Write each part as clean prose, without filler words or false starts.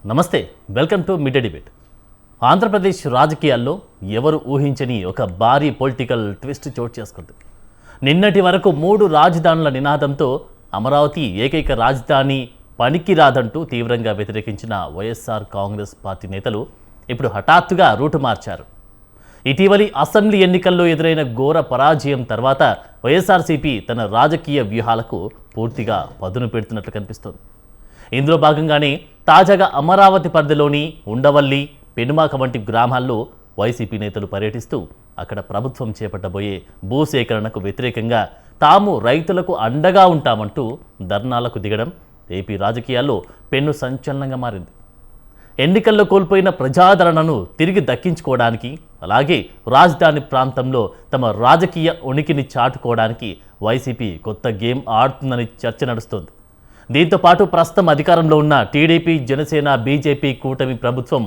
నమస్తే, welcome to mid day debate. Andhra Pradesh రాజకీయాల్లో ఎవరు ఊహించని ఒక భారీ పొలిటికల్ ట్విస్ట్ చోటు చేసుకుంది. నిన్నటి వరకు 3 రాజధానుల నినాదంతో అమరావతి ఏకైక రాజధాని పనికిరాదంటూ తీవ్రంగా వ్యతిరేకించిన వైఎస్ఆర్ కాంగ్రెస్ పార్టీ నేతలు ఇప్పుడు హఠాత్తుగా రూటు మార్చారు. ఇటీవలి అసెంబ్లీ ఎన్నికల్లో ఎదురైన ఘోర పరాజయం తర్వాత వైఎస్ఆర్సీపీ తన రాజకీయ వ్యూహాలకు పూర్తిగా పదును పెడుతున్నట్లు కనిపిస్తోంది. ఇందులో భాగంగానే తాజాగా అమరావతి పరిధిలోని ఉండవల్లి, పెనుమాక వంటి గ్రామాల్లో వైసీపీ నేతలు పర్యటిస్తూ అక్కడ ప్రభుత్వం చేపట్టబోయే భూసేకరణకు వ్యతిరేకంగా తాము రైతులకు అండగా ఉంటామంటూ ధర్నాలకు దిగడం ఏపీ రాజకీయాల్లో పెను సంచలనంగా మారింది. ఎన్నికల్లో కోల్పోయిన ప్రజాదరణను తిరిగి దక్కించుకోవడానికి, అలాగే రాజధాని ప్రాంతంలో తమ రాజకీయ ఉనికిని చాటుకోవడానికి వైసీపీ కొత్త గేమ్ ఆడుతుందని చర్చ నడుస్తోంది. దీంతో పాటు ప్రస్తుతం అధికారంలో ఉన్న టీడీపీ, జనసేన, బీజేపీ కూటమి ప్రభుత్వం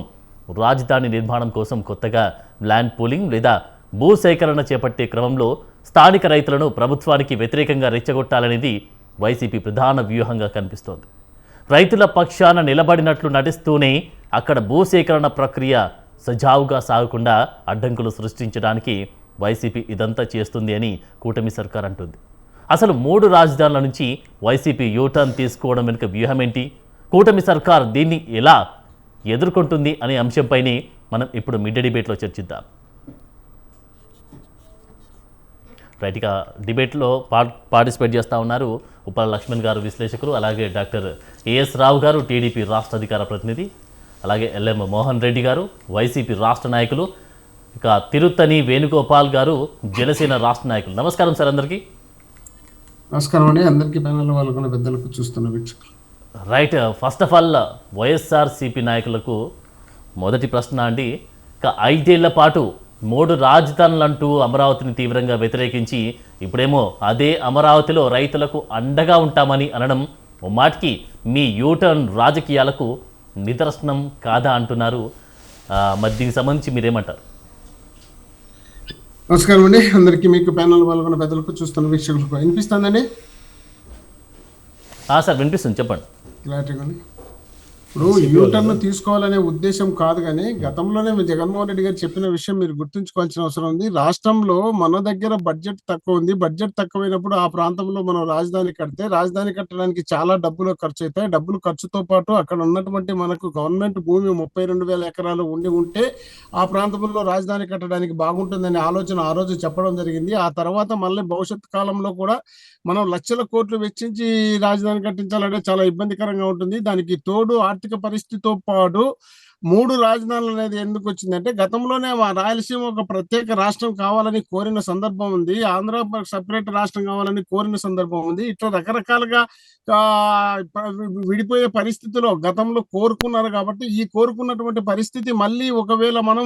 రాజధాని నిర్మాణం కోసం కొత్తగా ల్యాండ్ పూలింగ్ లేదా భూసేకరణ చేపట్టే క్రమంలో స్థానిక రైతులను ప్రభుత్వానికి వ్యతిరేకంగా రెచ్చగొట్టాలనేది వైసీపీ ప్రధాన వ్యూహంగా కనిపిస్తోంది. రైతుల పక్షాన నిలబడినట్లు నటిస్తూనే అక్కడ భూసేకరణ ప్రక్రియ సజావుగా సాగకుండా అడ్డంకులు సృష్టించడానికి వైసీపీ ఇదంతా చేస్తుంది అని కూటమి సర్కార్ అంటుంది. అసలు 3 రాజధానుల నుంచి వైసీపీ యూటర్న్ తీసుకోవడం వెనుక వ్యూహం ఏంటి? కూటమి సర్కార్ దీన్ని ఎలా ఎదుర్కొంటుంది అనే అంశంపైనే మనం ఇప్పుడు మిడ్ డిబేట్లో చర్చిద్దాం. రైట్గా డిబేట్లో పార్టిసిపేట్ చేస్తూ ఉన్నారు ఉప్పల లక్ష్మణ్ గారు, విశ్లేషకులు, అలాగే డాక్టర్ ఏఎస్ రావు గారు, టీడీపీ రాష్ట్ర అధికార ప్రతినిధి, అలాగే ఎల్ఎం మోహన్ రెడ్డి గారు, వైసీపీ రాష్ట్ర నాయకులు, ఇక తిరుత్తని వేణుగోపాల్ గారు, జనసేన రాష్ట్ర నాయకులు. నమస్కారం సార్ అందరికీ. నమస్కారం అండి అందరికీ, ప్యానెల్ వాళ్ళకున్న పెద్దలకు, చూస్తున్న వీక్షకులు. Right, first of all YSRCP నాయకులకు మొదటి ప్రశ్న అండి. ఇక 5 ఏళ్ల పాటు 3 రాజధానులంటూ అమరావతిని తీవ్రంగా వ్యతిరేకించి ఇప్పుడేమో అదే అమరావతిలో రైతులకు అండగా ఉంటామని అనడం మాటికి మీ యూటర్న్ రాజకీయాలకు నిదర్శనం కాదా అంటున్నారు. మరి దీనికి సంబంధించి మీరేమంటారు? నమస్కారం అండి అందరికీ, మీకు ప్యానెల్ వాళ్ళకున్న పెద్దలకు, చూస్తున్న వీక్షకులకు. వినిపిస్తుందండి? సార్ వినిపిస్తుంది, చెప్పండి. క్లారిటీగా. ఇప్పుడు యూటర్న్ తీసుకోవాలనే ఉద్దేశం కాదు, కానీ గతంలోనే జగన్మోహన్ రెడ్డి గారు చెప్పిన విషయం మీరు గుర్తుంచుకోవాల్సిన అవసరం ఉంది. రాష్ట్రంలో మన దగ్గర బడ్జెట్ తక్కువ ఉంది. బడ్జెట్ తక్కువైనప్పుడు ఆ ప్రాంతంలో మనం రాజధాని కడితే రాజధాని కట్టడానికి చాలా డబ్బులు ఖర్చు అవుతాయి. డబ్బులు ఖర్చుతో పాటు అక్కడ ఉన్నటువంటి మనకు గవర్నమెంట్ భూమి 32,000 ఎకరాలు ఉంటే ఆ ప్రాంతంలో రాజధాని కట్టడానికి బాగుంటుందనే ఆలోచన ఆ రోజు చెప్పడం జరిగింది. ఆ తర్వాత మళ్ళీ భవిష్యత్ కాలంలో కూడా మనం లక్షల కోట్లు వెచ్చించి రాజధాని కట్టించాలంటే చాలా ఇబ్బందికరంగా ఉంటుంది. దానికి తోడు ఆర్థిక పరిస్థితితో పాటు 3 రాజధానులు అనేది ఎందుకు వచ్చిందంటే, గతంలోనే మా రాయలసీమ ఒక ప్రత్యేక రాష్ట్రం కావాలని కోరిన సందర్భం ఉంది. ఆంధ్ర సపరేట్ రాష్ట్రం కావాలని కోరిన సందర్భం ఉంది. ఇట్లా రకరకాలుగా విడిపోయే పరిస్థితిలో గతంలో కోరుకున్నారు. కాబట్టి ఈ కోరుకున్నటువంటి పరిస్థితి మళ్ళీ ఒకవేళ మనం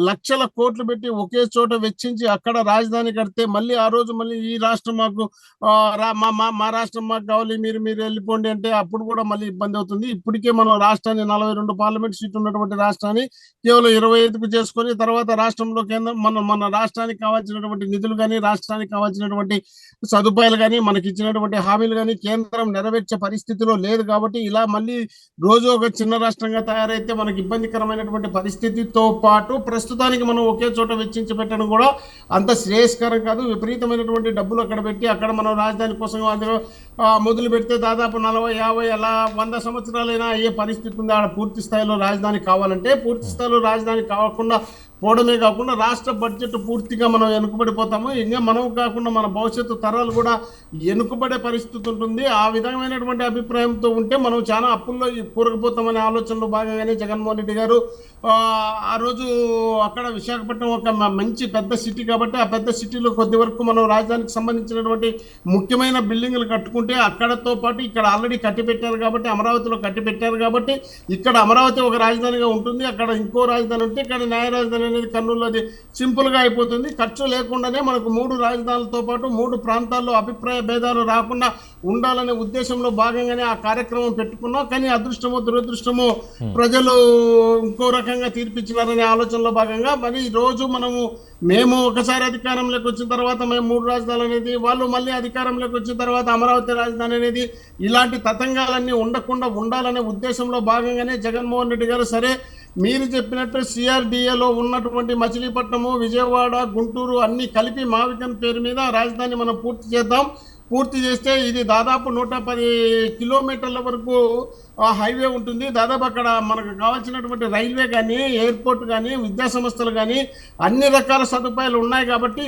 లక్షల కోట్లు పెట్టి ఒకే చోట వెచ్చించి అక్కడ రాజధాని కడితే మళ్ళీ ఆ రోజు మళ్ళీ ఈ రాష్ట్రం మాకు మా రాష్ట్రం మాకు కావాలి, మీరు వెళ్ళిపోండి అంటే అప్పుడు కూడా మళ్ళీ ఇబ్బంది అవుతుంది. ఇప్పటికే మనం రాష్ట్రాన్ని 42 పార్లమెంట్ సీట్లు ఉన్నటువంటి రాష్ట్రాన్ని కేవలం 25కు చేసుకొని తర్వాత రాష్ట్రంలో కేంద్రం మన రాష్ట్రానికి కావాల్సినటువంటి నిధులు కానీ, రాష్ట్రానికి కావాల్సినటువంటి సదుపాయాలు కానీ, మనకి ఇచ్చినటువంటి హామీలు కానీ కేంద్రం నెరవేర్చే పరిస్థితిలో లేదు. కాబట్టి ఇలా మళ్ళీ రోజు ఒక చిన్న రాష్ట్రంగా తయారైతే మనకి ఇబ్బందికరమైనటువంటి పరిస్థితితో పాటు ప్రస్తుతానికి మనం ఒకే చోట వెచ్చించి పెట్టడం కూడా అంత శ్రేయస్కరం కాదు. విపరీతమైనటువంటి డబ్బులు అక్కడ పెట్టి అక్కడ మనం రాజధాని కోసం అందులో మొదలు పెడితే దాదాపు 40, 50 అలా 100 సంవత్సరాలైనా అయ్యే పరిస్థితి ఉంది. ఆడ పూర్తి స్థాయిలో రాజధాని కావాలంటే. పూర్తి స్థాయిలో రాజధాని కాకుండా పోవడమే కాకుండా రాష్ట్ర బడ్జెట్ పూర్తిగా మనం వెనుకబడిపోతాము. ఇంకా మనం కాకుండా మన భవిష్యత్తు తరాలు కూడా వెనుకబడే పరిస్థితి ఉంటుంది. ఆ విధమైనటువంటి అభిప్రాయంతో ఉంటే మనం చాలా అప్పుల్లో కూరకపోతామనే ఆలోచనలో భాగంగానే జగన్మోహన్ రెడ్డి గారు ఆ రోజు అక్కడ విశాఖపట్నం ఒక మంచి పెద్ద సిటీ కాబట్టి ఆ పెద్ద సిటీలో కొద్ది వరకు మనం రాజధానికి సంబంధించినటువంటి ముఖ్యమైన బిల్డింగ్లు కట్టుకుంటే అక్కడతో పాటు ఇక్కడ ఆల్రెడీ కట్టి పెట్టారు కాబట్టి, అమరావతిలో కట్టి పెట్టారు కాబట్టి ఇక్కడ అమరావతి ఒక రాజధానిగా ఉంటుంది. అక్కడ ఇంకో రాజధాని ఉంటే ఇక్కడ న్యాయ రాజధాని అనేది కర్నూలు అది సింపుల్ గా అయిపోతుంది. ఖర్చు లేకుండానే మనకు 3 రాజధానులతో పాటు 3 ప్రాంతాల్లో అభిప్రాయ భేదాలు రాకుండా ఉండాలనే ఉద్దేశంలో భాగంగానే ఆ కార్యక్రమం పెట్టుకున్నాం. కానీ అదృష్టమో దురదృష్టమో ప్రజలు ఇంకో రకంగా తీర్పిచ్చినారనే ఆలోచనలో భాగంగా మరి ఈ రోజు మేము ఒకసారి అధికారంలోకి వచ్చిన తర్వాత మేము 3 రాజధానులు అనేది, వాళ్ళు మళ్ళీ అధికారంలోకి వచ్చిన తర్వాత అమరావతి రాజధాని అనేది, ఇలాంటి తతంగాలన్నీ ఉండకుండా ఉండాలనే ఉద్దేశంలో భాగంగానే జగన్మోహన్ రెడ్డి గారు సరే మీరు చెప్పినట్టు సిఆర్డిఏలో ఉన్నటువంటి మచిలీపట్నము, విజయవాడ, గుంటూరు అన్ని కలిపి మావికన్ పేరు మీద రాజధాని మనం పూర్తి చేద్దాం. పూర్తి చేస్తే ఇది దాదాపు 110 కిలోమీటర్ల వరకు హైవే ఉంటుంది. దాదాపు అక్కడ మనకు కావాల్సినటువంటి రైల్వే కానీ, ఎయిర్పోర్ట్ కానీ, విద్యా సంస్థలు కానీ అన్ని రకాల సదుపాయాలు ఉన్నాయి. కాబట్టి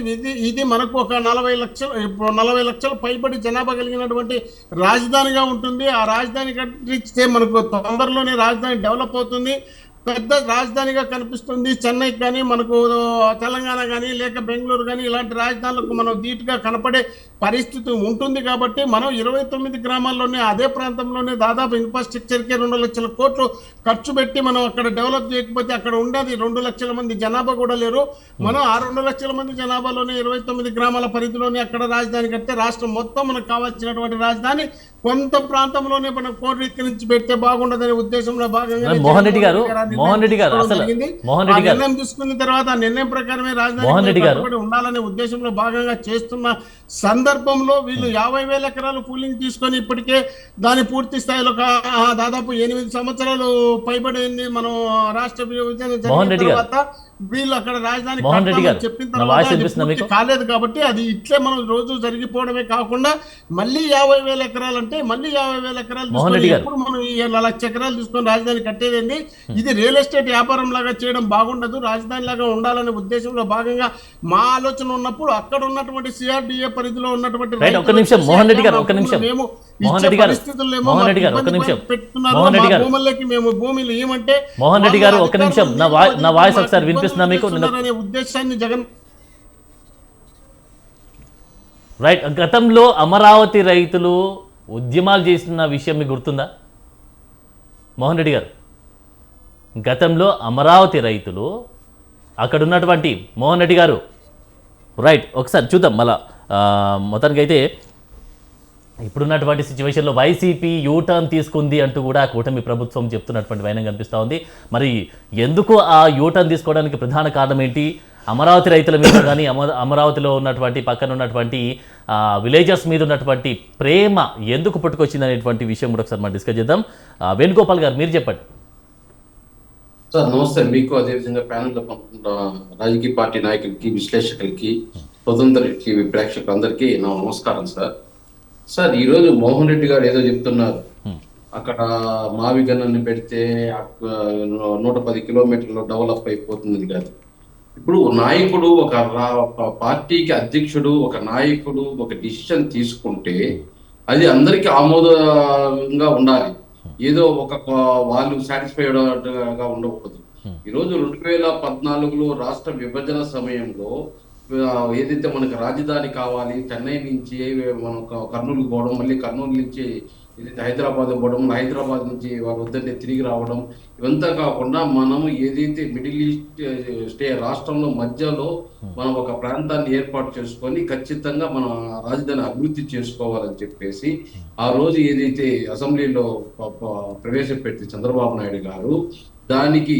ఇది మనకు ఒక 40 లక్షల పైబడి జనాభా కలిగినటువంటి రాజధానిగా ఉంటుంది. ఆ రాజధాని కట్టిస్తే మనకు తొందరలోనే రాజధాని డెవలప్ అవుతుంది, పెద్ద రాజధానిగా కనిపిస్తుంది. చెన్నై కానీ, మనకు తెలంగాణ కానీ, లేక బెంగళూరు కానీ ఇలాంటి రాజధానులకు మనం ధీటుగా కనపడే పరిస్థితి ఉంటుంది. కాబట్టి మనం 29 గ్రామాల్లోనే అదే ప్రాంతంలోనే దాదాపు ఇన్ఫ్రాస్ట్రక్చర్కే 2 లక్షల కోట్లు ఖర్చు పెట్టి మనం అక్కడ డెవలప్ చేయకపోతే అక్కడ ఉండేది 2 లక్షల మంది జనాభా కూడా లేరు. మనం ఆ 2 లక్షల మంది జనాభాలోనే 29 గ్రామాల పరిధిలోనే అక్కడ రాజధాని కడితే రాష్ట్రం మొత్తం మనకు కావాల్సినటువంటి రాజధాని కొంత ప్రాంతంలోనే మనం కోరికరించి పెడితే బాగుండదనే ఉద్దేశంలో భాగంగా మోహన్ రెడ్డి గారు అసలు నిర్ణయం తీసుకున్న తర్వాత ఆ నిర్ణయం ప్రకారమే రాజధాని ఉండాలనే ఉద్దేశంలో భాగంగా చేస్తున్న సందర్భంలో వీళ్ళు 50,000 ఎకరాలు పూలింగ్ తీసుకొని ఇప్పటికే దాని పూర్తి స్థాయిలో దాదాపు 8 సంవత్సరాలు పైబడింది. మనం రాష్ట్ర విభజన జరిగిన తర్వాత వీళ్ళు అక్కడ రాజధాని చెప్పిన తర్వాత కాలేదు. కాబట్టి అది ఇట్లే మనం రోజు జరిగిపోవడమే కాకుండా మళ్ళీ 50,000 ఎకరాలు అంటే మళ్ళీ 50,000 ఎకరాలు ఎప్పుడు మనం 1,00,000 ఎకరాలు తీసుకొని రాజధాని కట్టేదండి. ఇది రియల్ ఎస్టేట్ వ్యాపారం లాగా చేయడం బాగుండదు. రాజధాని లాగా ఉండాలనే ఉద్దేశంలో భాగంగా మా ఆలోచన ఉన్నప్పుడు అక్కడ ఉన్నటువంటి సిఆర్డిఏ పరిధిలో ఉన్నటువంటి భూములు ఏమంటే మోహన్ రెడ్డి గారు ఒక్క నిమిషం నా వాయిస్ ఒకసారి వినిపిస్తున్నా మీకు ఉద్దేశాన్ని జగన్ రైట్. గతంలో అమరావతి రైతులు ఉద్యమాలు చేసిన విషయం మీకు గుర్తుందా మోహన్ రెడ్డి గారు? గతంలో అమరావతి రైతులు అక్కడ ఉన్నటువంటి మోహన్ రెడ్డి గారు రైట్ ఒకసారి చూద్దాం మళ్ళా. మొత్తానికి అయితే ఇప్పుడున్నటువంటి సిచ్యువేషన్లో వైసీపీ యూటర్న్ తీసుకుంది అంటూ కూడా కూటమి ప్రభుత్వం చెప్తున్నటువంటి వైనం కనిపిస్తూ ఉంది. మరి ఎందుకు ఆ యూటర్న్ తీసుకోవడానికి ప్రధాన కారణం ఏంటి? అమరావతి రైతుల మీద కానీ అమరావతిలో ఉన్నటువంటి పక్కన ఉన్నటువంటి విలేజర్స్ మీద ఉన్నటువంటి ప్రేమ ఎందుకు పుట్టుకొచ్చింది అనేటువంటి విషయం కూడా ఒకసారి మనం డిస్కస్ చేద్దాం. వేణుగోపాల్ గారు మీరు చెప్పండి. సార్ నమస్తే. మీకు అదేవిధంగా ప్యానెల్లో పంపుతున్న రాజకీయ పార్టీ నాయకులకి, విశ్లేషకులకి, స్వతంత్ర టీవీ ప్రేక్షకులందరికీ నా నమస్కారం సార్. సార్ ఈరోజు మోహన్ రెడ్డి గారు ఏదో చెప్తున్నారు, అక్కడ మావిగన్నని పెడితే 110 కిలోమీటర్లు డెవలప్ అయిపోతుంది కాదు. ఇప్పుడు నాయకుడు ఒక పార్టీకి అధ్యక్షుడు, ఒక నాయకుడు ఒక డిసిషన్ తీసుకుంటే అది అందరికీ ఆమోదంగా ఉండాలి. ఏదో ఒక వాళ్ళు సాటిస్ఫైడ్ గా ఉండకూడదు. ఈరోజు 2014లో రాష్ట్ర విభజన సమయంలో ఏదైతే మనకు రాజధాని కావాలి, చెన్నై నుంచి మనం కర్నూలుకి పోవడం, మళ్ళీ కర్నూలు నుంచి ఏదైతే హైదరాబాద్ పోవడం, హైదరాబాద్ నుంచి వాళ్ళు వద్దంటే తిరిగి రావడం, ఇవంతా కాకుండా మనం ఏదైతే మిడిల్ ఈస్ట్ రాష్ట్రంలో మధ్యలో మనం ఒక ప్రాంతాన్ని ఏర్పాటు చేసుకొని ఖచ్చితంగా మన రాజధాని అభివృద్ధి చేసుకోవాలని చెప్పేసి ఆ రోజు ఏదైతే అసెంబ్లీలో ప్రవేశపెట్టి చంద్రబాబు నాయుడు గారు దానికి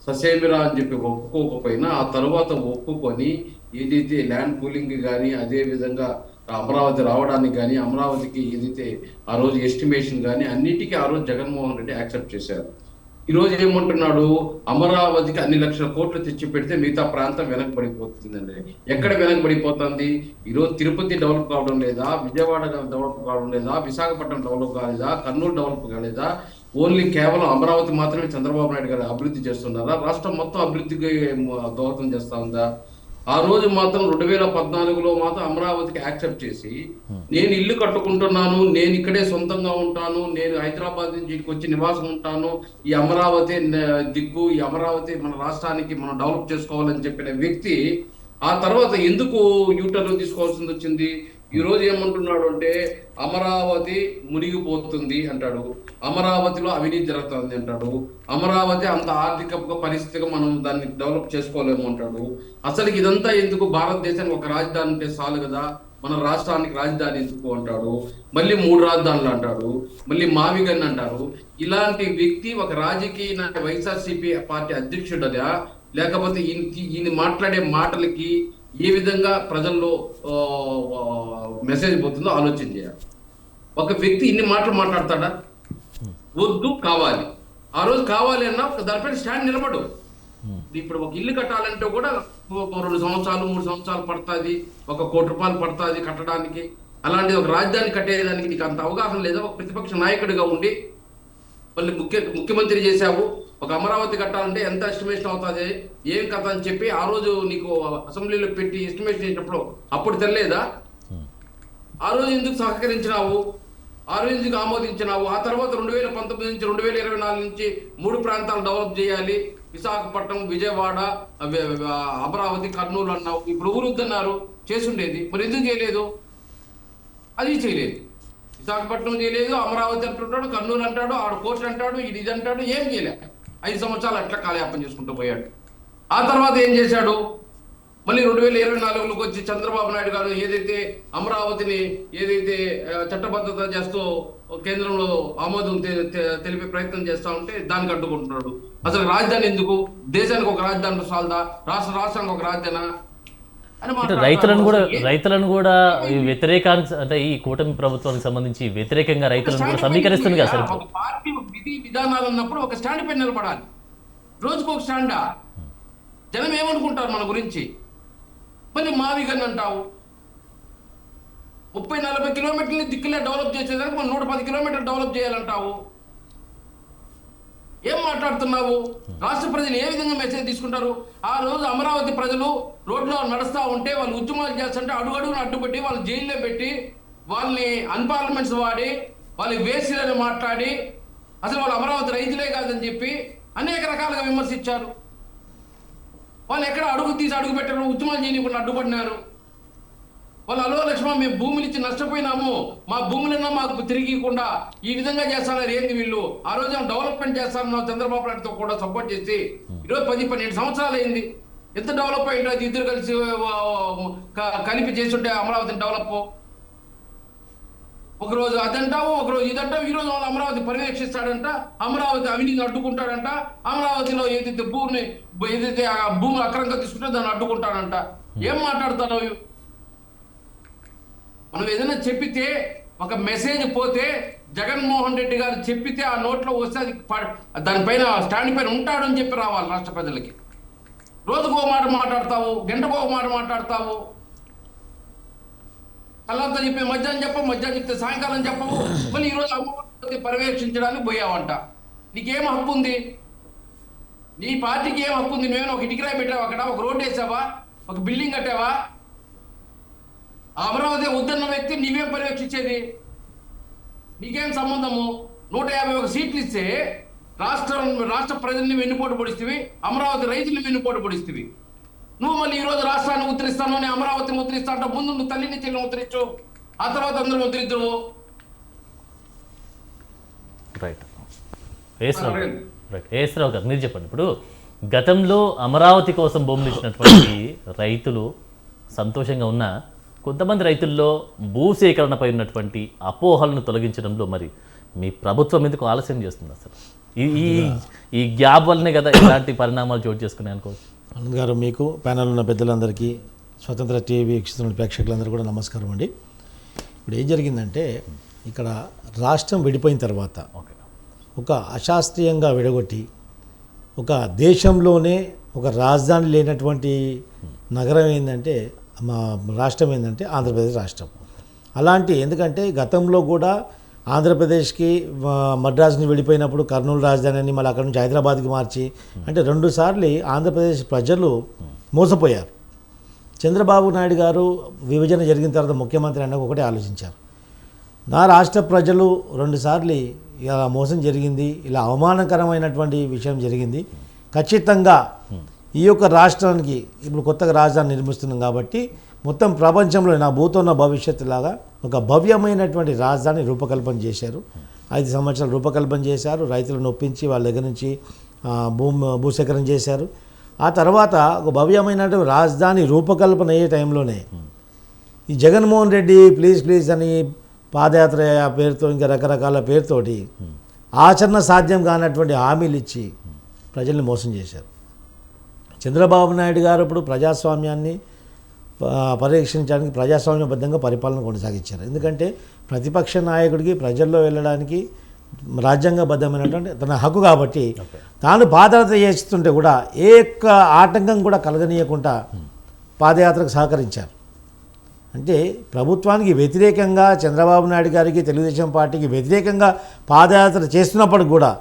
ససేమిరా అని చెప్పి ఒప్పుకోకపోయినా ఆ తర్వాత ఒప్పుకొని ఏదైతే ల్యాండ్ పూలింగ్ కానీ, అదే విధంగా అమరావతి రావడానికి కానీ, అమరావతికి ఏదైతే ఆ రోజు ఎస్టిమేషన్ కానీ అన్నిటికీ ఆ రోజు జగన్మోహన్ రెడ్డి యాక్సెప్ట్ చేశారు. ఈ రోజు ఏమంటున్నాడు, అమరావతికి అన్ని లక్షల కోట్లు తెచ్చి పెడితే మిగతా ప్రాంతం వెనకబడిపోతుందండి. ఎక్కడ వెనకబడిపోతుంది? ఈరోజు తిరుపతి డెవలప్ కావడం లేదా, విజయవాడ డెవలప్ కావడం లేదా, విశాఖపట్నం డెవలప్ కాలేదా, కర్నూలు డెవలప్ కాలేదా? ఓన్లీ కేవలం అమరావతి మాత్రమే చంద్రబాబు నాయుడు గారు అభివృద్ధి చేస్తున్నారా? రాష్ట్రం మొత్తం అభివృద్ధికి దోహదం చేస్తా ఉందా? ఆ రోజు మాత్రం 2014లో మాత్రం అమరావతికి యాక్సెప్ట్ చేసి నేను ఇల్లు కట్టుకుంటున్నాను, నేను ఇక్కడే సొంతంగా ఉంటాను, నేను హైదరాబాద్ నుంచి ఇక్కడికి వచ్చి నివాసం ఉంటాను, ఈ అమరావతి దిక్కు, ఈ అమరావతి మన రాష్ట్రానికి మనం డెవలప్ చేసుకోవాలని చెప్పిన వ్యక్తి ఆ తర్వాత ఎందుకు యూటర్న్ తీసుకోవాల్సింది వచ్చింది? ఈ రోజు ఏమంటున్నాడు అంటే అమరావతి మునిగిపోతుంది అంటాడు, అమరావతిలో అవినీతి జరుగుతుంది అంటాడు, అమరావతి అంత ఆర్థిక పరిస్థితిగా మనం దాన్ని డెవలప్ చేసుకోలేము అంటాడు. అసలు ఇదంతా ఎందుకు? భారతదేశానికి ఒక రాజధాని ఉంటే చాలు కదా, మన రాష్ట్రానికి రాజధాని ఎందుకు అంటాడు. మళ్ళీ 3 రాజధానులు అంటాడు, మళ్ళీ మావిగన్ అంటారు. ఇలాంటి వ్యక్తి ఒక రాజకీయ వైఎస్ఆర్సీపీ పార్టీ అధ్యక్షుడదా, లేకపోతే ఈయన మాట్లాడే మాటలకి ఏ విధంగా ప్రజల్లో మెసేజ్ పోతుందో ఆలోచన చేయాలి. ఒక వ్యక్తి ఇన్ని మాటలు మాట్లాడతాడా? వద్దు కావాలి, ఆ రోజు కావాలి అన్నా దానిపైన స్టాండ్ నిలబడు. ఇప్పుడు ఒక ఇల్లు కట్టాలంటే కూడా 2 సంవత్సరాలు 3 సంవత్సరాలు పడుతుంది, 1 కోటి రూపాయలు పడుతుంది కట్టడానికి. అలాంటి ఒక రాజధాని కట్టేదానికి నీకు అంత అవగాహన లేదా? ఒక ప్రతిపక్ష నాయకుడిగా ఉండి మళ్ళీ ముఖ్యమంత్రి చేశావు, ఒక అమరావతి కట్టాలంటే ఎంత ఎస్టిమేషన్ అవుతుంది, ఏం కథ అని చెప్పి ఆ రోజు నీకు అసెంబ్లీలో పెట్టి ఎస్టిమేషన్ చేసినప్పుడు అప్పుడు తెలియదా? ఆ రోజు ఎందుకు సహకరించినావు? ఆ రోజు ఎందుకు ఆమోదించినావు? ఆ తర్వాత 2019 నుంచి 2024 నుంచి 3 ప్రాంతాలు డెవలప్ చేయాలి, విశాఖపట్నం, విజయవాడ, అమరావతి, కర్నూలు అన్నావు. ఇప్పుడు ఊరు వద్దన్నారు, చేసుండేది. మరి ఎందుకు చేయలేదు? అది చేయలేదు. విశాఖపట్నం చేయలేదు, అమరావతి అంటుంటాడు, కర్నూలు అంటాడు, ఆడు కోర్టు అంటాడు, ఇది అంటాడు, ఏం చేయలేదు. 5 సంవత్సరాలు అట్లా కాలయాపన చేసుకుంటూ పోయాడు. ఆ తర్వాత ఏం చేశాడు? మళ్ళీ 2024లోకి వచ్చి చంద్రబాబు నాయుడు గారు ఏదైతే అమరావతిని ఏదైతే చట్టబద్ధత చేస్తూ కేంద్రంలో ఆమోదం తెలిపే ప్రయత్నం చేస్తా ఉంటే దానికి అడ్డుకుంటున్నాడు. అసలు రాజధాని ఎందుకు? దేశానికి ఒక రాజధాని సాల్దా? రాష్ట్రానికి ఒక రాజధాని అంటే రైతులను కూడా ఈ వ్యతిరేకానికి, అంటే ఈ కూటమి ప్రభుత్వానికి సంబంధించి వ్యతిరేకంగా రైతులను కూడా సమీకరిస్తుంది కదా సార్. ఒక పార్టీ విధి విధానాలు ఉన్నప్పుడు ఒక స్టాండ్ పై నిలబడాలి. రోజుకు ఒక స్టాండా? జనం ఏమనుకుంటారు మన గురించి? మళ్ళీ మావిగన్ అంటావు. 30-40 కిలోమీటర్లు దిక్కులే డెవలప్ చేసేదానికి మనం 110 కిలోమీటర్లు డెవలప్ చేయాలంటావు. ఏం మాట్లాడుతున్నావు? రాష్ట్ర ప్రజలు ఏ విధంగా మెసేజ్ తీసుకుంటారు? ఆ రోజు అమరావతి ప్రజలు రోడ్లో నడుస్తూ ఉంటే వాళ్ళు ఉద్యమాలు చేస్తుంటే అడుగడుగును అడ్డుపెట్టి వాళ్ళు జైల్లో పెట్టి వాళ్ళని అన్పార్లమెంట్స్ వాడి వాళ్ళని వేసిలని మాట్లాడి అసలు వాళ్ళు అమరావతి రైతులే కాదని చెప్పి అనేక రకాలుగా విమర్శించారు. వాళ్ళు ఎక్కడ అడుగు తీసి అడుగు పెట్టారు, ఉద్యమాలు చేయకుండా అడ్డుపడినారు. వాళ్ళు అలో లక్ష్మణ మేము భూములు ఇచ్చి నష్టపోయినాము, మా భూములన్నా మాకు తిరిగికుండా ఈ విధంగా చేస్తున్నారు ఏంది వీళ్ళు, ఆ రోజు డెవలప్మెంట్ చేస్తాను చంద్రబాబు నాయుడుతో కూడా సపోర్ట్ చేసి ఈరోజు 10-12 సంవత్సరాలు అయింది. ఎంత డెవలప్ అయిందో అది ఇద్దరు కలిసి కలిపి చేస్తుంటే అమరావతిని డెవలప్. ఒకరోజు అదంటావు, ఒకరోజు ఇదంటావు. ఈ రోజు వాళ్ళు అమరావతి పర్యవేక్షిస్తాడంట, అమరావతి అవినీతిని అడ్డుకుంటాడంట, అమరావతిలో ఏదైతే భూమి అక్రమంగా తీసుకుంటే దాన్ని అడ్డుకుంటాడంట. ఏం మాట్లాడతారు? మనం ఏదైనా చెప్పితే ఒక మెసేజ్ పోతే జగన్మోహన్ రెడ్డి గారు చెప్పితే ఆ నోట్లో వస్తే అది దానిపైన స్టాండ్ పైన ఉంటాడని చెప్పి రావాలి రాష్ట్ర ప్రజలకి. రోజుకో మాట మాట్లాడతావు, గంటకో మాట మాట్లాడతావు. కళ్ళంతా చెప్పి మధ్యాహ్నం చెప్పవు, మధ్యాహ్నం చెప్తే సాయంకాలం చెప్పవు. మళ్ళీ ఈరోజు అమరావతి పర్యవేక్షించడానికి పోయావంట. నీకేం హక్కు ఉంది? నీ పార్టీకి ఏం హక్కు ఉంది? మేము ఒక ఇటుకరాయి పెట్టావా అక్కడ? ఒక రోడ్డు వేసావా? ఒక బిల్డింగ్ కట్టావా? అమరావతి వద్దన్న వ్యక్తి నీవేం పర్యవేక్షించేది? నీకేం సంబంధము? 151 సీట్లు ఇస్తే రాష్ట్ర ప్రజల్ని వెన్నుపోటు పొడిస్తేవి, అమరావతి రైతుల్ని వెన్నుపోటు పొడిస్తేవి. నువ్వు మళ్ళీ ఈరోజు రాష్ట్రాన్ని ఉత్తరిస్తాను, అమరావతిని ఉత్తరిస్తా అంట. ముందు నువ్వు తల్లిని చెల్లిని ఉత్తరించు, ఆ తర్వాత అందరూ ఉత్తరిద్దువు. రైట్ ఏశ్వరరావు గారు మీరు చెప్పండి. ఇప్పుడు గతంలో అమరావతి కోసం భూములు ఇచ్చినటువంటి రైతులు సంతోషంగా ఉన్న కొంతమంది రైతుల్లో భూసేకరణపై ఉన్నటువంటి అపోహలను తొలగించడంలో మరి మీ ప్రభుత్వం ఎందుకు ఆలస్యం చేస్తుంది? అసలు ఈ గ్యాప్ వల్లనే కదా ఇలాంటి పరిణామాలు చోటు చేసుకున్నాయి అనుకోవచ్చు. ఆనంద్ గారు, మీకు ప్యానల్ ఉన్న పెద్దలందరికీ, స్వతంత్ర టీవీ వీక్షిస్తున్న ప్రేక్షకులందరూ కూడా నమస్కారం అండి. ఇప్పుడు ఏం జరిగిందంటే, ఇక్కడ రాష్ట్రం విడిపోయిన తర్వాత ఒక అశాస్త్రీయంగా విడగొట్టి ఒక దేశంలోనే ఒక రాజధాని లేనటువంటి నగరం ఏంటంటే, మా రాష్ట్రం ఏంటంటే ఆంధ్రప్రదేశ్ రాష్ట్రం. అలాంటి ఎందుకంటే గతంలో కూడా ఆంధ్రప్రదేశ్కి మద్రాసుని వెళ్ళిపోయినప్పుడు కర్నూలు రాజధాని అని మళ్ళీ అక్కడ నుంచి హైదరాబాద్కి మార్చి అంటే 2 సార్లు ఆంధ్రప్రదేశ్ ప్రజలు మోసపోయారు. చంద్రబాబు నాయుడు గారు విభజన జరిగిన తర్వాత ముఖ్యమంత్రి అన్న ఒకటే ఆలోచించారు, నా రాష్ట్ర ప్రజలు 2 సార్లు ఇలా మోసం జరిగింది, ఇలా అవమానకరమైనటువంటి విషయం జరిగింది, ఖచ్చితంగా ఈ యొక్క రాష్ట్రానికి ఇప్పుడు కొత్తగా రాజధాని నిర్మిస్తున్నాం కాబట్టి మొత్తం ప్రపంచంలో నా భూతోన్న భవిష్యత్తు లాగా ఒక భవ్యమైనటువంటి రాజధాని రూపకల్పన చేశారు. 5 సంవత్సరాలు రూపకల్పన చేశారు. రైతులను ఒప్పించి వాళ్ళ దగ్గర నుంచి భూసేకరణ చేశారు. ఆ తర్వాత ఒక భవ్యమైనటువంటి రాజధాని రూపకల్పన అయ్యే టైంలోనే ఈ జగన్మోహన్ రెడ్డి ప్లీజ్ అని పాదయాత్ర పేరుతో ఇంకా రకరకాల పేరుతోటి ఆచరణ సాధ్యం కానటువంటి హామీలు ఇచ్చి ప్రజల్ని మోసం చేశారు. చంద్రబాబు నాయుడు గారు ఇప్పుడు ప్రజాస్వామ్యాన్ని పరీక్షించడానికి ప్రజాస్వామ్యబద్ధంగా పరిపాలన కొనసాగించారు. ఎందుకంటే ప్రతిపక్ష నాయకుడికి ప్రజల్లో వెళ్ళడానికి రాజ్యాంగబద్ధమైనటువంటి తన హక్కు కాబట్టి తాను పాదయాత్ర చేస్తుంటే కూడా ఏ ఒక్క ఆటంకం కూడా కలగనీయకుండా పాదయాత్రకు సహకరించారు. అంటే ప్రభుత్వానికి వ్యతిరేకంగా చంద్రబాబు నాయుడు గారికి తెలుగుదేశం పార్టీకి వ్యతిరేకంగా పాదయాత్ర చేస్తున్నప్పుడు కూడా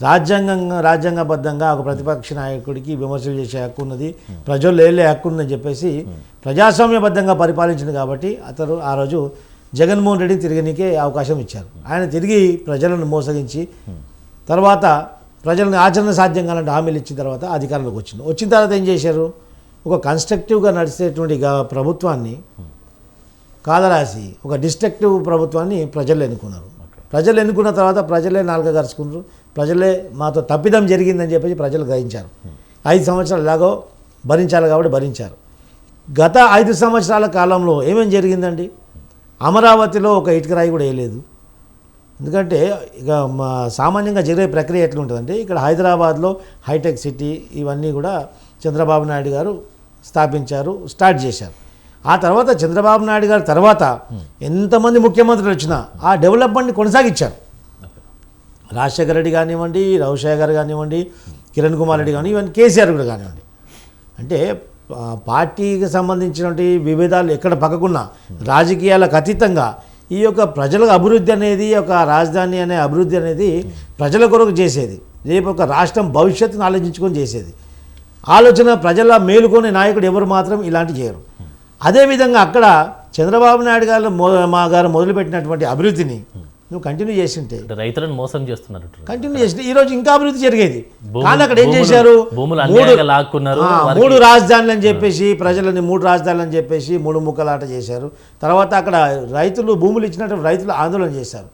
రాజ్యాంగబద్ధంగా ఒక ప్రతిపక్ష నాయకుడికి విమర్శలు చేసే హక్కు ఉన్నది, ప్రజల్లో వెళ్ళే హక్కు ఉందని చెప్పేసి ప్రజాస్వామ్యబద్ధంగా పరిపాలించింది కాబట్టి అతను ఆ రోజు జగన్మోహన్ రెడ్డిని తిరిగినీకే అవకాశం ఇచ్చారు. ఆయన తిరిగి ప్రజలను మోసగించి తర్వాత ప్రజలను ఆచరణ సాధ్యం కాలంటే హామీలు ఇచ్చిన తర్వాత అధికారంలోకి వచ్చిన తర్వాత ఏం చేశారు? ఒక కన్స్ట్రక్టివ్గా నడిచేటువంటి ప్రభుత్వాన్ని కాదరాసి ఒక డిస్ట్రక్టివ్ ప్రభుత్వాన్ని ప్రజలు ఎన్నుకున్నారు. ప్రజలు ఎన్నుకున్న తర్వాత ప్రజలే నాలుక గరుచుకున్నారు. ప్రజలే మాతో తప్పిదం జరిగిందని చెప్పేసి ప్రజలు గ్రహించారు. 5 సంవత్సరాలు ఎలాగో భరించాలి కాబట్టి భరించారు. గత 5 సంవత్సరాల కాలంలో ఏమేం జరిగిందండి? అమరావతిలో ఒక ఇటుక రాయి కూడా వేయలేదు. ఎందుకంటే ఇక సామాన్యంగా జరిగే ప్రక్రియ ఎట్లుంటుందంటే ఇక్కడ హైదరాబాద్లో హైటెక్ సిటీ ఇవన్నీ కూడా చంద్రబాబు నాయుడు గారు స్థాపించారు, స్టార్ట్ చేశారు. ఆ తర్వాత చంద్రబాబు నాయుడు గారు తర్వాత ఎంతమంది ముఖ్యమంత్రులు వచ్చినా ఆ డెవలప్మెంట్ని కొనసాగించారు. రాజశేఖర రెడ్డి కానివ్వండి, రవిశేఖర్ గారు కానివ్వండి, కిరణ్ కుమార్ రెడ్డి కానివ్వండి, ఈవెన్ కేసీఆర్ కూడా కానివ్వండి. అంటే పార్టీకి సంబంధించినటువంటి విభేదాలు ఎక్కడ పక్కకున్నా రాజకీయాలకు అతీతంగా ఈ యొక్క ప్రజలకు అభివృద్ధి అనేది, ఒక రాజధాని అనే అభివృద్ధి అనేది ప్రజల కొరకు చేసేది. రేపు ఒక రాష్ట్రం భవిష్యత్తును ఆలోచించుకొని చేసేది. ఆలోచన ప్రజల మేలుకొని నాయకుడు ఎవరు మాత్రం ఇలాంటివి చేయరు. అదేవిధంగా అక్కడ చంద్రబాబు నాయుడు గారు మొదలుపెట్టినటువంటి అభివృద్ధిని నువ్వు కంటిన్యూ చేసింటే రైతులను మోసం చేస్తున్నారు, కంటిన్యూ చేసింటే ఈరోజు ఇంకా అభివృద్ధి జరిగేది. కానీ అక్కడ ఏం చేశారు? 3 రాజధానులు అని చెప్పేసి ప్రజలని 3 రాజధానులు అని చెప్పేసి 3 ముక్కలాట చేశారు. తర్వాత అక్కడ రైతులు భూములు ఇచ్చినటువంటి రైతులు ఆందోళన చేశారు.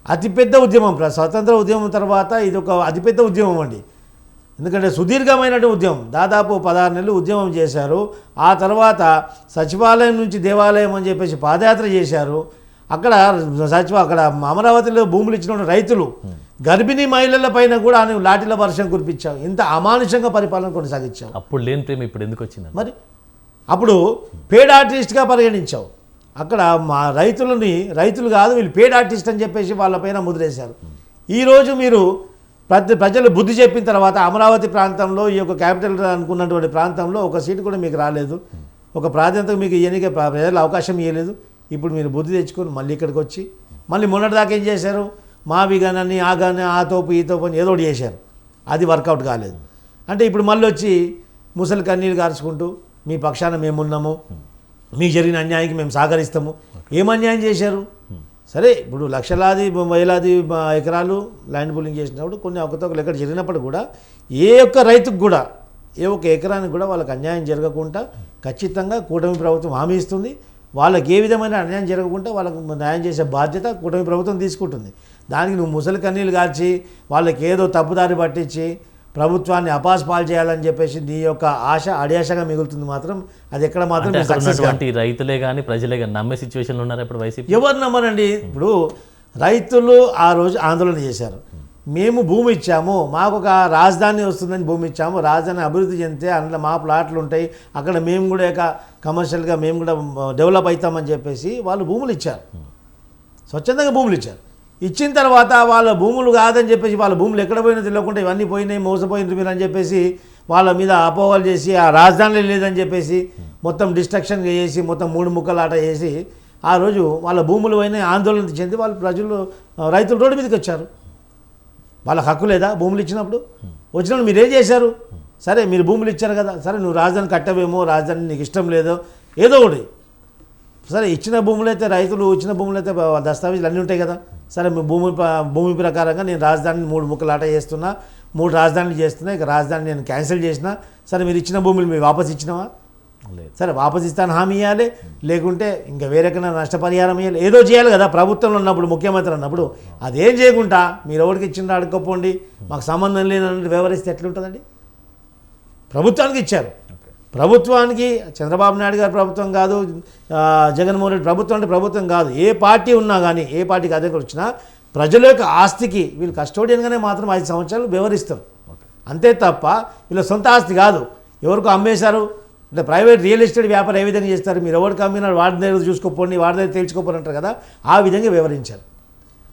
అతిపెద్ద ఉద్యమం, స్వతంత్ర ఉద్యమం తర్వాత ఇది ఒక అతిపెద్ద ఉద్యమం అండి. ఎందుకంటే సుదీర్ఘమైనటువంటి ఉద్యమం, దాదాపు 16 నెలలు ఉద్యమం చేశారు. ఆ తర్వాత సచివాలయం నుంచి దేవాలయం అని చెప్పేసి పాదయాత్ర చేశారు. అక్కడ అమరావతిలో భూములు ఇచ్చిన రైతులు గర్భిణీ మహిళల పైన కూడా లాఠీల వర్షం కురిపించావు. ఇంత అమానుషంగా పరిపాలన కొనసాగించావు. అప్పుడు లేని ప్రేమ ఇప్పుడు ఎందుకు వచ్చింది? మరి అప్పుడు పేడ్ ఆర్టిస్ట్గా పరిగణించావు. అక్కడ మా రైతులు కాదు వీళ్ళు పేడ్ ఆర్టిస్ట్ అని చెప్పేసి వాళ్ళపైన ముద్రేశారు. ఈరోజు మీరు ప్రజలు బుద్ధి చెప్పిన తర్వాత అమరావతి ప్రాంతంలో ఈ యొక్క క్యాపిటల్ అనుకున్నటువంటి ప్రాంతంలో ఒక సీటు కూడా మీకు రాలేదు. ఒక ప్రాధాన్యత మీకు ఎన్నిక ప్రజలు అవకాశం ఇవ్వలేదు. ఇప్పుడు మీరు బుద్ధి తెచ్చుకొని మళ్ళీ ఇక్కడికి వచ్చి మళ్ళీ మొన్నటిదాకా ఏం చేశారు? మావి కానీ ఆ కానీ ఆ తోపు ఈ తోపు అని ఏదో ఒకటి చేశారు. అది వర్కౌట్ కాలేదు. అంటే ఇప్పుడు మళ్ళీ వచ్చి ముసలి కన్నీళ్ళు కార్చుకుంటూ మీ పక్షాన మేమున్నాము, మీకు జరిగిన అన్యాయానికి మేము సహకరిస్తాము. ఏం అన్యాయం చేశారు? సరే ఇప్పుడు లక్షలాది వేలాది ఎకరాలు ల్యాండ్ పూలింగ్ చేసినప్పుడు కొన్ని అవకతవకలు ఎక్కడ జరిగినప్పుడు కూడా ఏ ఒక్క రైతుకు కూడా ఏ ఒక్క ఎకరానికి కూడా వాళ్ళకి అన్యాయం జరగకుండా ఖచ్చితంగా కూటమి ప్రభుత్వం హామీ ఇస్తుంది. వాళ్ళకి ఏ విధమైన అన్యాయం జరగకుండా వాళ్ళకు న్యాయం చేసే బాధ్యత కూటమి ప్రభుత్వం తీసుకుంటుంది. దానికి నువ్వు ముసలి కన్నీళ్ళు కార్చి వాళ్ళకి ఏదో తప్పుదారి పట్టించి ప్రభుత్వాన్ని అపాస్పాలు చేయాలని చెప్పేసి నీ యొక్క ఆశ అడియాశగా మిగులుతుంది. మాత్రం అది ఎక్కడ మాత్రం రైతులే కానీ ప్రజలే కానీ నమ్మే సిచ్యువేషన్లో ఉన్నారు ఇప్పుడు వైసీపీ. ఎవరు నమ్మరండి? ఇప్పుడు రైతులు ఆ రోజు ఆందోళన చేశారు. మేము భూమి ఇచ్చాము, మాకు ఒక రాజధాని వస్తుందని భూమి ఇచ్చాము, రాజధాని అభివృద్ధి చెందితే అందులో మా ప్లాట్లు ఉంటాయి, అక్కడ మేము కూడా కమర్షియల్గా మేము కూడా డెవలప్ అవుతామని చెప్పేసి వాళ్ళు భూములు ఇచ్చారు. స్వచ్ఛందంగా భూములు ఇచ్చారు. ఇచ్చిన తర్వాత వాళ్ళ భూములు కాదని చెప్పేసి వాళ్ళ భూములు ఎక్కడ పోయినా తెలియకుండా ఇవన్నీ పోయినాయి, మోసపోయినారు మీరు అని చెప్పేసి వాళ్ళ మీద అపోహలు చేసి ఆ రాజధానిలో లేదని చెప్పేసి మొత్తం డిస్ట్రక్షన్ చేసి మొత్తం 3 ముక్కలాట చేసి ఆ రోజు వాళ్ళ భూములు పోయినాయి ఆందోళన చెంది వాళ్ళు రైతులు రోడ్డు మీదకి వచ్చారు. వాళ్ళకి హక్కు లేదా భూములు ఇచ్చినప్పుడు? వచ్చినప్పుడు మీరు ఏం చేశారు? సరే మీరు భూములు ఇచ్చారు కదా, సరే నువ్వు రాజధాని కట్టవేమో, రాజధాని నీకు ఇష్టం లేదో ఏదో ఒకటి, సరే ఇచ్చిన భూములు అయితే రైతులు ఇచ్చిన భూములు అయితే దస్తావేజులు అన్నీ ఉంటాయి కదా, సరే మీ భూమి ప్రకారంగా నేను రాజధానిని 3 ముక్కలాట చేస్తున్నా, 3 రాజధానులు చేస్తున్నా, ఇక రాజధాని నేను క్యాన్సిల్ చేసినా, సరే మీరు ఇచ్చిన భూములు మీరు వాపసు ఇచ్చినావా? లేదు. సరే వాపసిస్తాను హామీ ఇవ్వాలి, లేకుంటే ఇంకా వేరేకైనా నష్టపరిహారం ఇవ్వాలి, ఏదో చేయాలి కదా ప్రభుత్వంలో ఉన్నప్పుడు, ముఖ్యమంత్రి అన్నప్పుడు. అదేం చేయకుండా మీరు ఎవరికి ఇచ్చిండ్రో అడుక్కోపోండి, మాకు సంబంధం లేనన్నట్టు వ్యవహరిస్తే ఎట్లుంటుందండి? ప్రభుత్వానికి ఇచ్చారు, ప్రభుత్వానికి చంద్రబాబు నాయుడు గారి ప్రభుత్వం కాదు, జగన్మోహన్ రెడ్డి ప్రభుత్వం అంటే ప్రభుత్వం కాదు, ఏ పార్టీ ఉన్నా కానీ, ఏ పార్టీకి అధికారం వచ్చినా ప్రజల యొక్క ఆస్తికి వీళ్ళు కస్టోడియన్గానే మాత్రం 5 సంవత్సరాలు వ్యవహరిస్తారు. అంతే తప్ప వీళ్ళ సొంత ఆస్తి కాదు. ఎవరికో అమ్మేశారు అంటే ప్రైవేట్ రియల్ ఎస్టేట్ వ్యాపారం ఏ విధంగా చేస్తారు, మీరు ఎవరికి అమ్మినారు వాడి దగ్గర చూసుకోపోండి, వాడి దగ్గర తేల్చుకోపోని అంటారు కదా, ఆ విధంగా వివరించారు.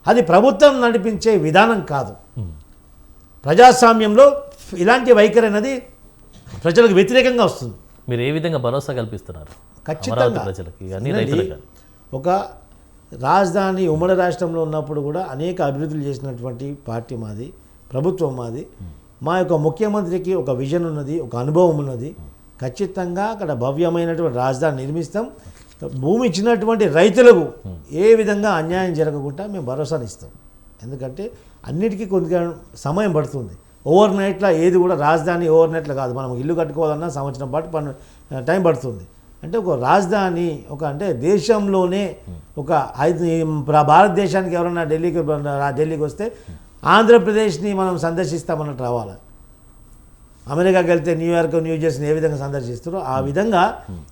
అది ప్రభుత్వం నడిపించే విధానం కాదు. ప్రజాస్వామ్యంలో ఇలాంటి వైఖరి అనేది ప్రజలకు వ్యతిరేకంగా వస్తుంది. మీరు ఏ విధంగా భరోసా కల్పిస్తున్నారు ఖచ్చితంగా అమరావతి ప్రజలకి కానీ రైతులకు కానీ? ఒక రాజధాని ఉమ్మడి రాష్ట్రంలో ఉన్నప్పుడు కూడా అనేక అభివృద్ధులు చేసినటువంటి పార్టీ మాది, ప్రభుత్వం మాది. మా యొక్క ముఖ్యమంత్రికి ఒక విజన్ ఉన్నది, ఒక అనుభవం ఉన్నది. ఖచ్చితంగా అక్కడ భవ్యమైనటువంటి రాజధాని నిర్మిస్తాం. భూమి ఇచ్చినటువంటి రైతులకు ఏ విధంగా అన్యాయం జరగకుండా మేము భరోసాని ఇస్తాం. ఎందుకంటే అన్నిటికీ కొద్దిగా సమయం పడుతుంది. ఓవర్ నైట్లో ఏది కూడా రాజధాని ఓవర్ నైట్లో కాదు. మనం ఇల్లు కట్టుకోవాలన్నా సంవత్సరం పాటు టైం పడుతుంది. అంటే ఒక రాజధాని అంటే దేశంలోనే ఒక భారతదేశానికి ఎవరన్నా ఢిల్లీకి వస్తే ఆంధ్రప్రదేశ్ని మనం సందర్శిస్తామన్నట్టు రావాలి. అమెరికాకి వెళ్తే న్యూయార్క్, న్యూజెర్సీని ఏ విధంగా సందర్శిస్తారో ఆ విధంగా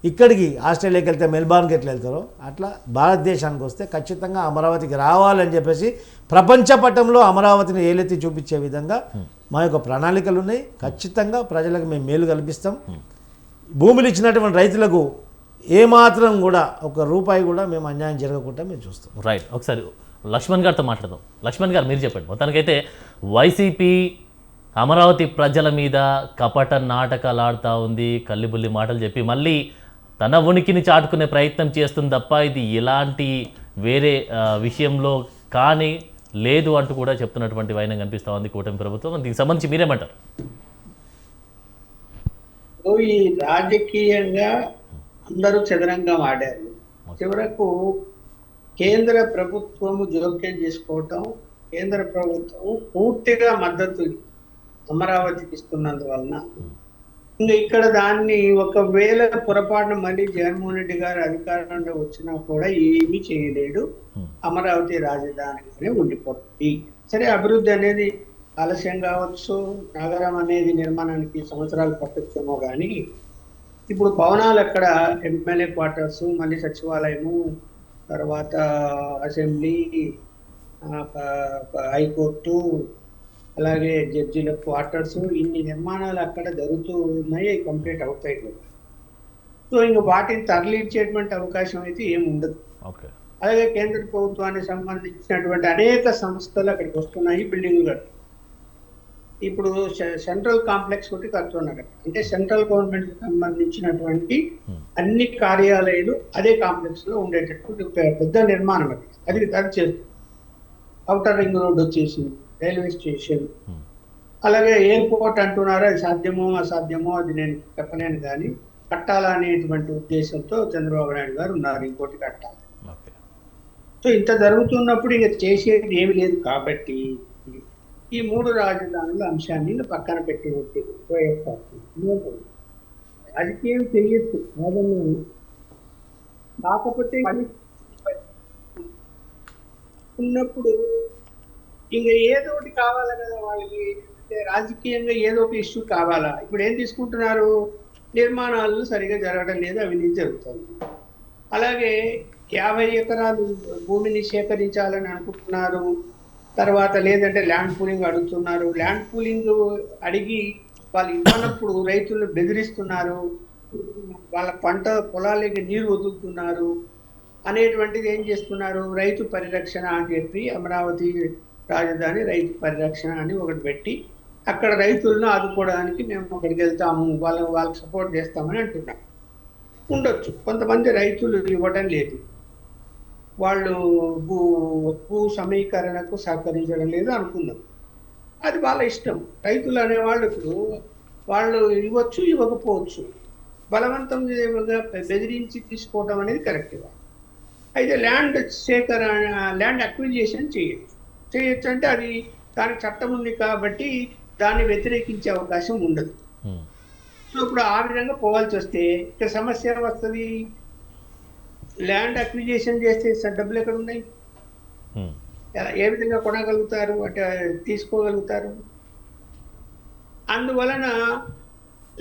ఇక్కడికి ఆస్ట్రేలియాకి వెళ్తే మెల్బార్న్కి ఎట్లా వెళ్తారో అట్లా భారతదేశానికి వస్తే ఖచ్చితంగా అమరావతికి రావాలని చెప్పేసి ప్రపంచ పటంలో అమరావతిని ఏలెత్తి చూపించే విధంగా మా యొక్క ప్రణాళికలు ఉన్నాయి. ఖచ్చితంగా ప్రజలకు మేము మేలు కల్పిస్తాం. భూములు ఇచ్చినటువంటి రైతులకు ఏమాత్రం కూడా ₹1 కూడా మేము అన్యాయం జరగకుండా మేము చూస్తాం. రైట్. ఒకసారి లక్ష్మణ్ గారితో మాట్లాడదాం. లక్ష్మణ్ గారు మీరు చెప్పండి. మొత్తానికైతే వైసీపీ అమరావతి ప్రజల మీద కపట నాటకాలు ఆడుతూ ఉంది, కల్లిబుల్లి మాటలు చెప్పి మళ్ళీ తన ఉనికిని చాటుకునే ప్రయత్నం చేస్తుంది తప్ప ఇది ఎలాంటి వేరే విషయంలో కానీ లేదు అంటూ కూడా చెప్తున్నటువంటి వైనం కనిపిస్తూ ఉంది కూటమి ప్రభుత్వం. దీనికి సంబంధించి మీరేమంటారు? ఈ రాజకీయంగా అందరూ చదరంగం ఆడారు. చివరకు కేంద్ర ప్రభుత్వము జోక్యం చేసుకోవటం, కేంద్ర ప్రభుత్వం పూర్తిగా మద్దతు అమరావతికి ఇస్తున్నందువలన ఇంకా ఇక్కడ దాన్ని ఒకవేళ పొరపాటున మళ్ళీ జగన్మోహన్ రెడ్డి గారు అధికారంలో వచ్చినా కూడా ఏమీ చేయలేడు, అమరావతి రాజధానిగానే ఉండిపోతుంది. సరే, అభివృద్ధి అనేది ఆలస్యం కావచ్చు, నగరం అనేది నిర్మాణానికి సంవత్సరాలు పట్టొచ్చేమో కానీ ఇప్పుడు భవనాలు అక్కడ ఎమ్మెల్యే క్వార్టర్స్, మళ్ళీ సచివాలయము, తర్వాత అసెంబ్లీ, హైకోర్టు, అలాగే జడ్జీల క్వార్టర్స్, ఇన్ని నిర్మాణాలు అక్కడ జరుగుతూ ఉన్నాయి, కంప్లీట్ అవుతాయి కూడా. సో ఇంక వాటిని తరలించేటువంటి అవకాశం అయితే ఏమి ఉండదు. అలాగే కేంద్ర ప్రభుత్వానికి సంబంధించినటువంటి అనేక సంస్థలు అక్కడికి వస్తున్నాయి, బిల్డింగ్లు కట్టు. ఇప్పుడు సెంట్రల్ కాంప్లెక్స్ ఒకటి కడుతున్నారు. అంటే సెంట్రల్ గవర్నమెంట్ కి సంబంధించినటువంటి అన్ని కార్యాలయాలు అదే కాంప్లెక్స్ లో ఉండేటటువంటి పెద్ద నిర్మాణం అది చేస్తుంది. ఔటర్ రింగ్ రోడ్ వచ్చేసింది, రైల్వే స్టేషన్, అలాగే ఎయిర్పోర్ట్ అంటున్నారు. అది సాధ్యమో అసాధ్యమో అది నేను చెప్పలేను, కానీ కట్టాలనేటువంటి ఉద్దేశంతో చంద్రబాబు నాయుడు గారు ఉన్నారు, ఇంకోటి కట్టాలి. సో ఇంత జరుగుతున్నప్పుడు ఇక చేసేది ఏమి లేదు. కాబట్టి ఈ 3 రాజధానుల అంశాన్ని పక్కన పెట్టి రాజకీయం తెలియచ్చు, కాకపోతే ఉన్నప్పుడు ఇంకా ఏదో ఒకటి కావాలా కదా వాళ్ళకి. అంటే రాజకీయంగా ఏదో ఒక ఇష్యూ కావాలా. ఇప్పుడు ఏం తీసుకుంటున్నారు, నిర్మాణాలు సరిగా జరగడం లేదు, అవినీతి జరుగుతుంది. అలాగే 50 ఎకరాలు భూమిని సేకరించాలని అనుకుంటున్నారు, తర్వాత లేదంటే ల్యాండ్ పూలింగ్ అడుగుతున్నారు. ల్యాండ్ పూలింగ్ అడిగి వాళ్ళు ఇవ్వనప్పుడు రైతులను బెదిరిస్తున్నారు, వాళ్ళ పంట పొలాలకి నీరు వదులుతున్నారు అనేటువంటిది ఏం చేస్తున్నారు, రైతు పరిరక్షణ అని చెప్పి అమరావతి రాజధాని రైతు పరిరక్షణ అని ఒకటి పెట్టి అక్కడ రైతులను ఆదుకోవడానికి మేము అక్కడికి వెళ్తాము, వాళ్ళకి సపోర్ట్ చేస్తామని అంటున్నాం. ఉండొచ్చు, కొంతమంది రైతులు ఇవ్వడం లేదు, వాళ్ళు భూ సమీకరణకు సహకరించడం లేదు అనుకుందాం, అది వాళ్ళ ఇష్టం. రైతులు అనేవాళ్ళు ఇప్పుడు వాళ్ళు ఇవ్వచ్చు, ఇవ్వకపోవచ్చు. బలవంతం బెదిరించి తీసుకోవడం అనేది కరెక్ట్గా. అయితే ల్యాండ్ ల్యాండ్ అక్విజిషన్ చేయొచ్చు అంటే అది దానికి చట్టం ఉంది కాబట్టి దాన్ని వ్యతిరేకించే అవకాశం ఉండదు. సో ఇప్పుడు ఆ విధంగా పోవాల్సి వస్తే ఇక్కడ సమస్య వస్తుంది. ల్యాండ్ అక్విజిషన్ చేస్తే డబ్బులు ఎక్కడ ఉన్నాయి? ఏ విధంగా కొనగలుగుతారు, అంటే తీసుకోగలుగుతారు? అందువలన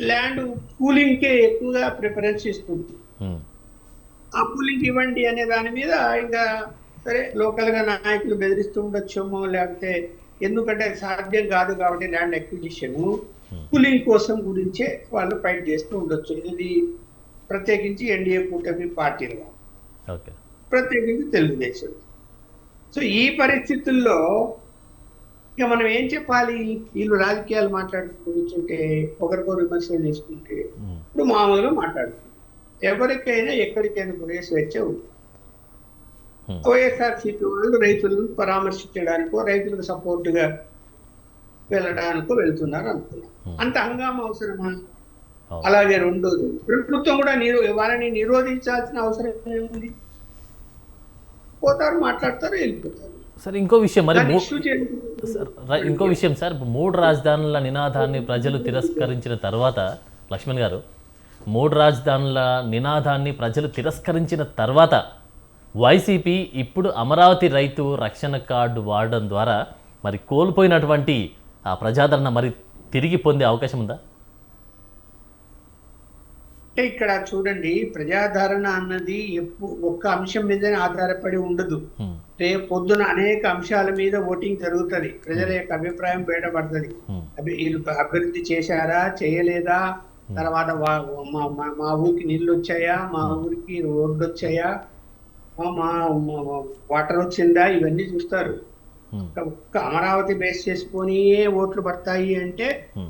ల్యాండ్ పూలింగ్కే ఎక్కువగా ప్రిఫరెన్స్ ఇస్తుంది. ఆ పూలింగ్ ఇవ్వండి అనే దాని మీద ఇంకా సరే లోకల్ గా నాయకులు బెదిరిస్తూ ఉండొచ్చేమో, లేకపోతే ఎందుకంటే అది సాధ్యం కాదు కాబట్టి ల్యాండ్ అక్విజిషన్ పూలింగ్ కోసం గురించే వాళ్ళు ఫైట్ చేస్తూ ఉండొచ్చు. ఇది ప్రత్యేకించి ఎన్డీఏ కూటమి పార్టీలుగా, ప్రత్యేకించి తెలుగుదేశం. సో ఈ పరిస్థితుల్లో ఇక మనం ఏం చెప్పాలి? వీళ్ళు రాజకీయాలు మాట్లాడుతూ కూర్చుంటే, ఒకరికొకరు విమర్శలు చేసుకుంటే ఇప్పుడు మామూలుగా మాట్లాడుతుంది. ఎవరికైనా ఎక్కడికైనా కూడా స్వేచ్ఛ ఉంది. వైఎస్ఆర్సీపీ వాళ్ళు రైతులను పరామర్శించడానికో రైతులకు సపోర్ట్ గా వెళ్ళడానికో వెళ్తున్నారు అనుకున్నాం. అంత హంగామా అవసరమా? అలాగే రెండోది, ప్రభుత్వం కూడా వాళ్ళని నిరోధించాల్సిన అవసరం ఏముంది? పోతారు, మాట్లాడతారు, వెళ్ళిపోతారు. సార్ ఇంకో విషయం, మరి ఇంకో విషయం సార్, 3 రాజధానుల నినాదాన్ని ప్రజలు తిరస్కరించిన తర్వాత, లక్ష్మణ్ గారు, 3 రాజధానుల నినాదాన్ని ప్రజలు తిరస్కరించిన తర్వాత వైసీపీ ఇప్పుడు అమరావతి రైతు రక్షణ కార్డు వాడడం ద్వారా మరి కోల్పోయినటువంటి ఆ ప్రజాదరణ మరి తిరిగి పొందే అవకాశం ఉందా? అంటే ఇక్కడ చూడండి, ప్రజాదరణ అన్నది ఒక్క అంశం మీదనే ఆధారపడి ఉండదు. రేపు పొద్దున అనేక అంశాల మీద ఓటింగ్ జరుగుతుంది, ప్రజల యొక్క అభిప్రాయం బయటపడుతుంది. వీళ్ళు అభివృద్ధి చేశారా, చేయలేదా, తర్వాత మా ఊరికి నీళ్ళు వచ్చాయా, మా ఊరికి రోడ్డు వచ్చాయా, మా వాటర్ వచ్చిందా, ఇవన్నీ చూస్తారు. ఒక్క అమరావతి బేస్ చేసుకొని ఓట్లు పడతాయి అంటే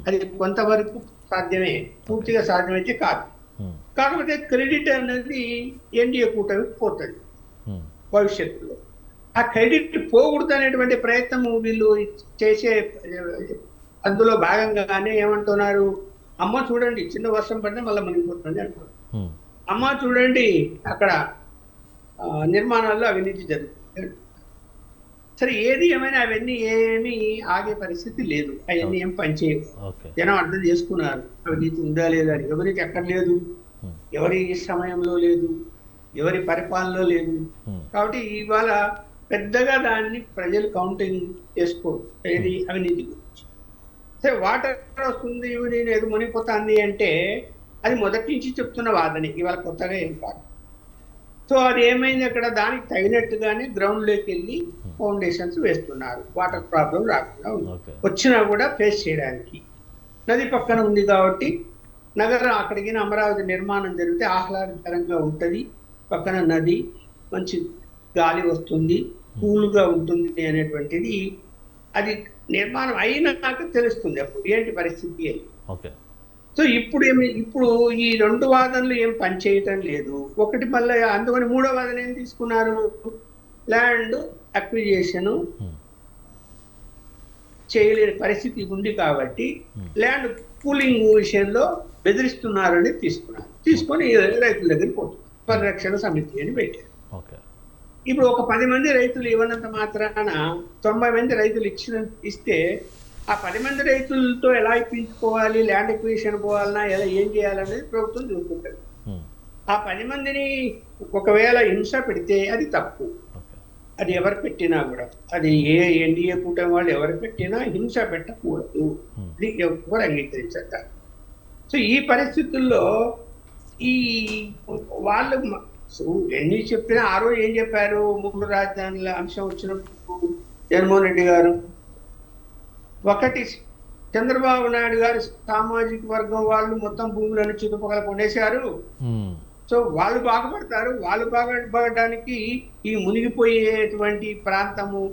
అది కొంతవరకు సాధ్యమే, పూర్తిగా సాధ్యమైతే కాదు. కాకపోతే క్రెడిట్ అనేది ఎన్డీఏ కూటమికి పోతుంది భవిష్యత్తులో. ఆ క్రెడిట్ పోకూడదు అనేటువంటి ప్రయత్నం వీళ్ళు చేసే అందులో భాగంగానే ఏమంటున్నారు, అమ్మ చూడండి చిన్న వర్షం పడినా మళ్ళీ మునిగిపోతుంది అంటారు. అమ్మ చూడండి అక్కడ నిర్మాణాల్లో అవినీతి జరుగుతుంది. సరే ఏది ఏమైనా అవన్నీ ఏమీ ఆగే పరిస్థితి లేదు, అవన్నీ ఏం పనిచేయవు. జనం అర్థం చేసుకున్నారు అవినీతి ఉందా లేదా అని. ఎవరికి ఎక్కడ లేదు, ఎవరి సమయంలో లేదు, ఎవరి పరిపాలనలో లేదు. కాబట్టి ఇవాళ పెద్దగా దాన్ని ప్రజలు కౌంటింగ్ చేసుకోరు ఏది అవినీతి గురించి. సరే వాటర్ వస్తుంది, ఏదో మునిగిపోతుంది అంటే అది మొదటి నుంచి చెప్తున్న వాదనే, ఇవాళ కొత్తగా ఏం కాదు. సో అది ఏమైంది, అక్కడ దానికి తగినట్టుగానే గ్రౌండ్లోకి వెళ్ళి ఫౌండేషన్స్ వేస్తున్నారు, వాటర్ ప్రాబ్లం రాకుండా వచ్చినా కూడా ఫేస్ చేయడానికి. నది పక్కన ఉంది కాబట్టి నగరం అక్కడికి అమరావతి నిర్మాణం జరిగితే ఆహ్లాదకరంగా ఉంటుంది, పక్కన నది, మంచి గాలి వస్తుంది, కూల్గా ఉంటుంది అనేటువంటిది అది నిర్మాణం అయినాక తెలుస్తుంది అప్పుడు ఏంటి పరిస్థితి అని. సో ఇప్పుడు ఈ 2 వాదనలు ఏం పనిచేయటం లేదు. ఒకటి మళ్ళీ అందుకని 3వ వాదన ఏం తీసుకున్నారు, ల్యాండ్ అక్విజిషన్ చేయలేని పరిస్థితి ఉంది కాబట్టి ల్యాండ్ పూలింగ్ విషయంలో బెదిరిస్తున్నారని తీసుకొని రైతుల దగ్గర పోతుంది, పరిరక్షణ సమితి అని పెట్టారు. ఇప్పుడు ఒక 10 మంది రైతులు ఇవ్వనంత మాత్రాన 90 మంది రైతులు ఇస్తే ఆ 10 మంది రైతులతో ఎలా ఇప్పించుకోవాలి, ల్యాండ్ ఎక్విజిషన్ పోవాలన్నా ఎలా ఏం చేయాలనేది ప్రభుత్వం చూసుకుంటుంది. ఆ 10 మందిని ఒకవేళ హింస పెడితే అది తప్పు. అది ఎవరు పెట్టినా కూడా, అది ఏ ఎన్డీఏ కూటమి వాళ్ళు ఎవరు పెట్టినా హింస పెట్టకూడదు, అది ఎవరు అంగీకరించట. సో ఈ పరిస్థితుల్లో ఈ వాళ్ళు ఎన్ని చెప్పినా ఆ రోజు ఏం చెప్పారు, 3 రాజధానుల అంశం వచ్చినప్పుడు జగన్మోహన్ రెడ్డి గారు, ఒకటి చంద్రబాబు నాయుడు గారు సామాజిక వర్గం వాళ్ళు మొత్తం భూములను చుట్టుపక్కల కొనేశారు, సో వాళ్ళు బాగుపడతారు, వాళ్ళు బాగుపడడానికి ఈ మునిగిపోయేటువంటి ప్రాంతము